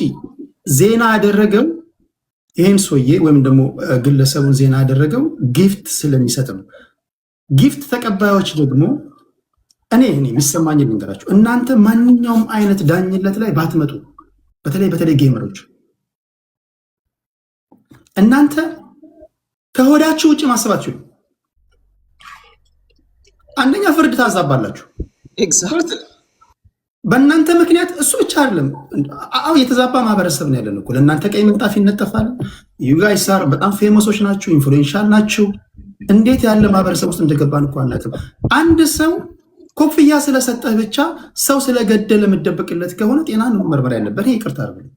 ዜና ያደረገው ይህን ሰውዬ ወይም ደግሞ ግለሰቡን ዜና ያደረገው ጊፍት ስለሚሰጥ ነው። ጊፍት ተቀባዮች ደግሞ እኔ የሚሰማኝ ልንገራችሁ፣ እናንተ ማንኛውም አይነት ዳኝነት ላይ ባትመጡ፣ በተለይ ጌመሮች፣ እናንተ ከሆዳችሁ ውጭ ማሰባችሁ አንደኛ ፍርድ ታዛባላችሁ። በእናንተ ምክንያት እሱ ብቻ አይደለም። የተዛባ ማህበረሰብ ነው ያለን እኮ። ለእናንተ ቀይ ምንጣፍ ይነጠፋል። ዩጋይስ አር በጣም ፌመሶች ናችሁ፣ ኢንፍሉዌንሻል ናችሁ። እንዴት ያለ ማህበረሰብ ውስጥ እንደገባን እኮ አናውቅም። አንድ ሰው ኮፍያ ስለሰጠህ ብቻ ሰው ስለገደለ የምትደብቅለት ከሆነ ጤና ነው መርመር ያለበት። ይሄ ይቅርታ አይደለም።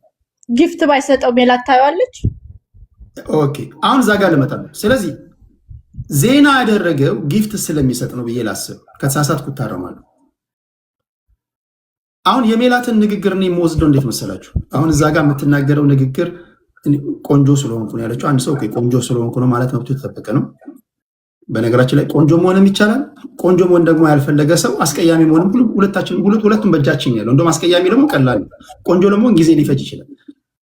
ጊፍት ባይሰጠው ሜላት ታየዋለች። ኦኬ፣ አሁን እዛ ጋር ልመጣ ነው። ስለዚህ ዜና ያደረገው ጊፍት ስለሚሰጥ ነው ብዬ ላስብ። ከተሳሳትኩ እታረማለሁ። አሁን የሜላትን ንግግር እኔ የምወስደው እንዴት መሰላችሁ? አሁን እዛ ጋር የምትናገረው ንግግር ቆንጆ ስለሆንኩ ነው ያለችው። አንድ ሰው ቆንጆ ስለሆንኩ ነው ማለት መብቱ የተጠበቀ ነው። በነገራችን ላይ ቆንጆ መሆንም ይቻላል። ቆንጆ መሆን ደግሞ ያልፈለገ ሰው አስቀያሚ መሆንም ሁለቱም በእጃችን ያለው። እንደውም አስቀያሚ ደግሞ ቀላል ነው። ቆንጆ ለመሆን ጊዜ ሊፈጅ ይችላል።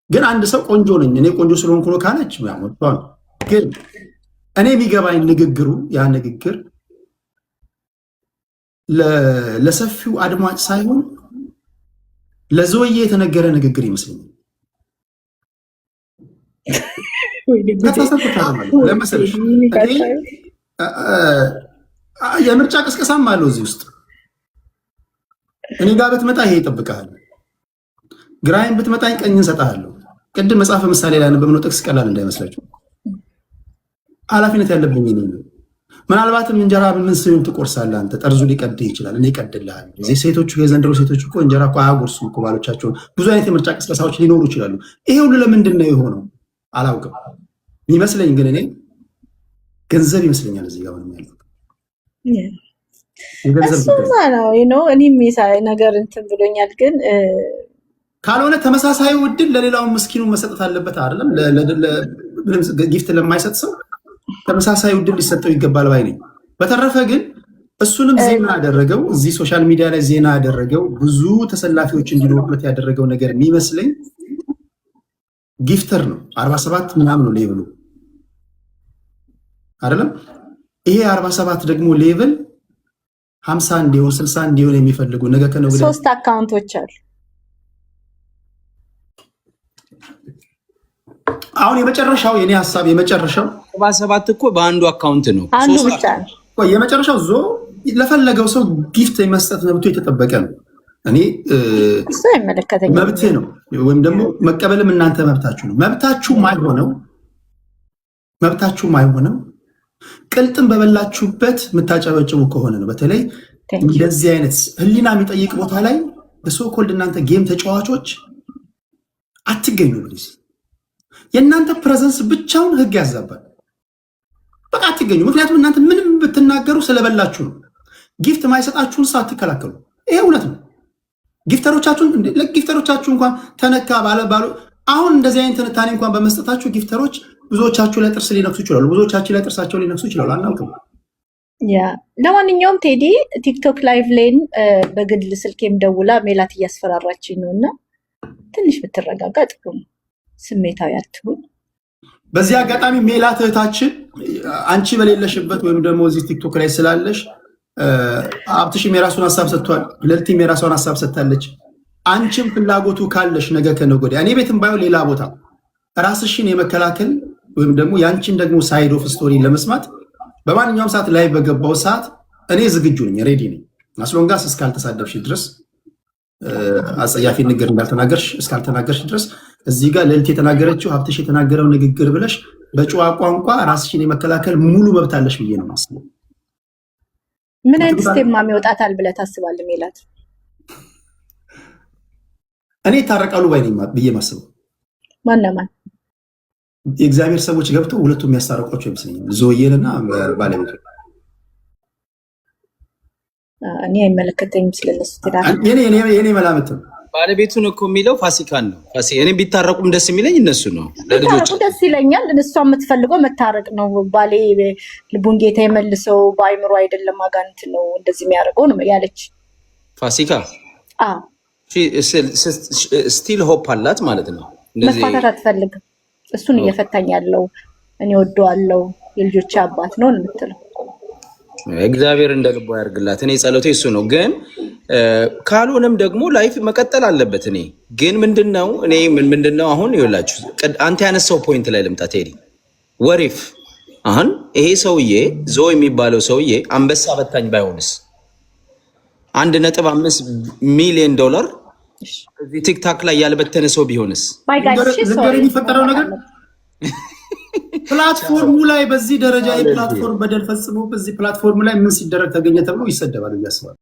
ግን አንድ ሰው ቆንጆ ነኝ እኔ ቆንጆ ስለሆንኩ ነው ካለች ነው። ግን እኔ የሚገባኝ ንግግሩ ያ ንግግር ለሰፊው አድማጭ ሳይሆን ለዘወዬ የተነገረ ንግግር ይመስለኛል። ለመሰለሽ የምርጫ ቅስቀሳም አለው እዚህ ውስጥ። እኔ ጋር ብትመጣ ይሄ ይጠብቃል፣ ግራይም ብትመጣኝ ቀኝ እንሰጣለሁ። ቅድም መጽሐፈ ምሳሌ ላይ ያነበብነው ጥቅስ ቀላል እንዳይመስላችሁ። ኃላፊነት ያለብኝ እኔ ነው። ምናልባትም እንጀራ ምን ስዩም ትቆርሳለህ አንተ፣ ጠርዙ ሊቀድህ ይችላል፣ እኔ እቀድልሃለሁ። እዚህ ሴቶቹ የዘንድሮ ሴቶች እኮ እንጀራ እኮ አያጎርሱም እኮ ባሎቻቸውን። ብዙ አይነት የምርጫ ቅስቀሳዎች ሊኖሩ ይችላሉ። ይሄ ሁሉ ለምንድን ነው የሆነው አላውቅም። የሚመስለኝ ግን እኔ ገንዘብ ይመስለኛል እዚህ ጋር ምንም ያለው እሱማ ነው። እኔም ነገር እንትን ብሎኛል። ግን ካልሆነ ተመሳሳዩ እድል ለሌላው ምስኪኑ መሰጠት አለበት አይደለም? ጊፍት ለማይሰጥ ሰው ተመሳሳይ እድል ሊሰጠው ይገባል ባይ ነኝ። በተረፈ ግን እሱንም ዜና ያደረገው እዚህ ሶሻል ሚዲያ ላይ ዜና ያደረገው ብዙ ተሰላፊዎች እንዲኖሩበት ያደረገው ነገር የሚመስለኝ ጊፍተር ነው። 47 ምናምን ነው ሌቭሉ አይደለም? ይሄ 47 ደግሞ ሌቭል 50 እንዲሆን 60 እንዲሆን የሚፈልጉ ነገ ከነገ ወዲያ 3 አካውንቶች አሉ። አሁን የመጨረሻው የኔ ሀሳብ የመጨረሻው 77 እኮ በአንዱ አካውንት ነው። አንዱ ብቻ ነው። የመጨረሻው ለፈለገው ሰው ጊፍት የመስጠት መብቱ የተጠበቀ ነው። እኔ እሱ አይመለከተኝም። መብት ነው ወይም ደግሞ መቀበልም እናንተ መብታችሁ ነው። መብታችሁ ማይሆነው ቅልጥም በበላችሁበት የምታጨበጭቡ ከሆነ ነው። በተለይ እንደዚህ አይነት ህሊና የሚጠይቅ ቦታ ላይ በሶኮልድ እናንተ ጌም ተጫዋቾች አትገኙ። የእናንተ ፕሬዘንስ ብቻውን ህግ ያዛባል። በቃ አትገኙ። ምክንያቱም እናንተ ምንም ብትናገሩ ስለበላችሁ ነው። ጊፍት ማይሰጣችሁን ሰው አትከላከሉ። ይሄ እውነት ነው። ጊፍተሮቻችሁ እንኳን ተነካ ባሉ አሁን እንደዚህ አይነት ትንታኔ እንኳን በመስጠታችሁ ጊፍተሮች ብዙዎቻችሁ ላይ ጥርስ ሊነክሱ ይችላሉ። ብዙዎቻችሁ ላይ ጥርሳቸው ሊነክሱ ይችላሉ። አናውቅም። ለማንኛውም ቴዲ ቲክቶክ ላይቭ ላይን በግል ስልኬም ደውላ ሜላት እያስፈራራችኝ ነው እና ትንሽ ብትረጋጋ ጥሩ ነው። ስሜታዊ አትሁን። በዚህ አጋጣሚ ሜላት እህታችን አንቺ በሌለሽበት ወይም ደግሞ እዚህ ቲክቶክ ላይ ስላለሽ ሀብትሽም የራሱን ሀሳብ ሰጥቷል። ልዕልቲም የራሷን ሀሳብ ሰጥታለች። አንቺም ፍላጎቱ ካለሽ ነገ ከነገ ወዲያ እኔ ቤትም ባይሆን ሌላ ቦታ ራስሽን የመከላከል ወይም ደግሞ የአንቺን ደግሞ ሳይድ ኦፍ ስቶሪ ለመስማት በማንኛውም ሰዓት ላይ በገባው ሰዓት እኔ ዝግጁ ነኝ፣ ሬዲ ነኝ። አስሎንጋስ እስካልተሳደብሽ ድረስ አጸያፊ ንግግር እንዳልተናገርሽ እስካልተናገርሽ ድረስ እዚህ ጋር ልዕልት የተናገረችው ሀብትሽ የተናገረው ንግግር ብለሽ በጨዋ ቋንቋ ራስሽን የመከላከል ሙሉ መብት አለሽ ብዬ ነው ማስበው። ምን አይነት ስቴፕ ማሚ ይወጣታል ብለህ ታስባለህ ሜላት? እኔ ይታረቃሉ ባይ ነኝ ብዬ ማስበው። ማነማን የእግዚአብሔር ሰዎች ገብተው ሁለቱም የሚያስታርቋቸው ይመስለኛል፣ ዞዬንና ባለቤቱ። እኔ አይመለከተኝም ስለነሱ ትላለህ። የኔ መላምት ነው። ባለቤቱን እኮ የሚለው ፋሲካን ነው። እኔ ቢታረቁም ደስ የሚለኝ እነሱ ነው። ለልጆች ደስ ይለኛል። እሷ የምትፈልገው መታረቅ ነው። ባሌ ልቡን ጌታ የመልሰው በአይምሮ አይደለም አጋንንት ነው እንደዚህ የሚያደርገው ነው ያለች ፋሲካ። ስቲል ሆፕ አላት ማለት ነው። መፋታት አትፈልግም። እሱን እየፈታኝ ያለው እኔ ወደዋለው የልጆች አባት ነው የምትለው። እግዚአብሔር እንደ ልቦ ያርግላት። እኔ ጸሎቴ እሱ ነው። ግን ካልሆነም ደግሞ ላይፍ መቀጠል አለበት። እኔ ግን ምንድነው አሁን ይኸውላችሁ አንተ ያነሳው ፖይንት ላይ ልምጣ ቴዲ። ወሪፍ አሁን ይሄ ሰውዬ ዞ የሚባለው ሰውዬ አንበሳ በታኝ ባይሆንስ? 1.5 ሚሊዮን ዶላር እዚህ ቲክታክ ላይ ያልበተነ ሰው ቢሆንስ? የሚፈጠረው ነገር ፕላትፎርሙ ላይ በዚህ ደረጃ የፕላትፎርም በደል ፈጽሞ በዚህ ፕላትፎርም ላይ ምን ሲደረግ ተገኘ ተብሎ ይሰደባል እያስባል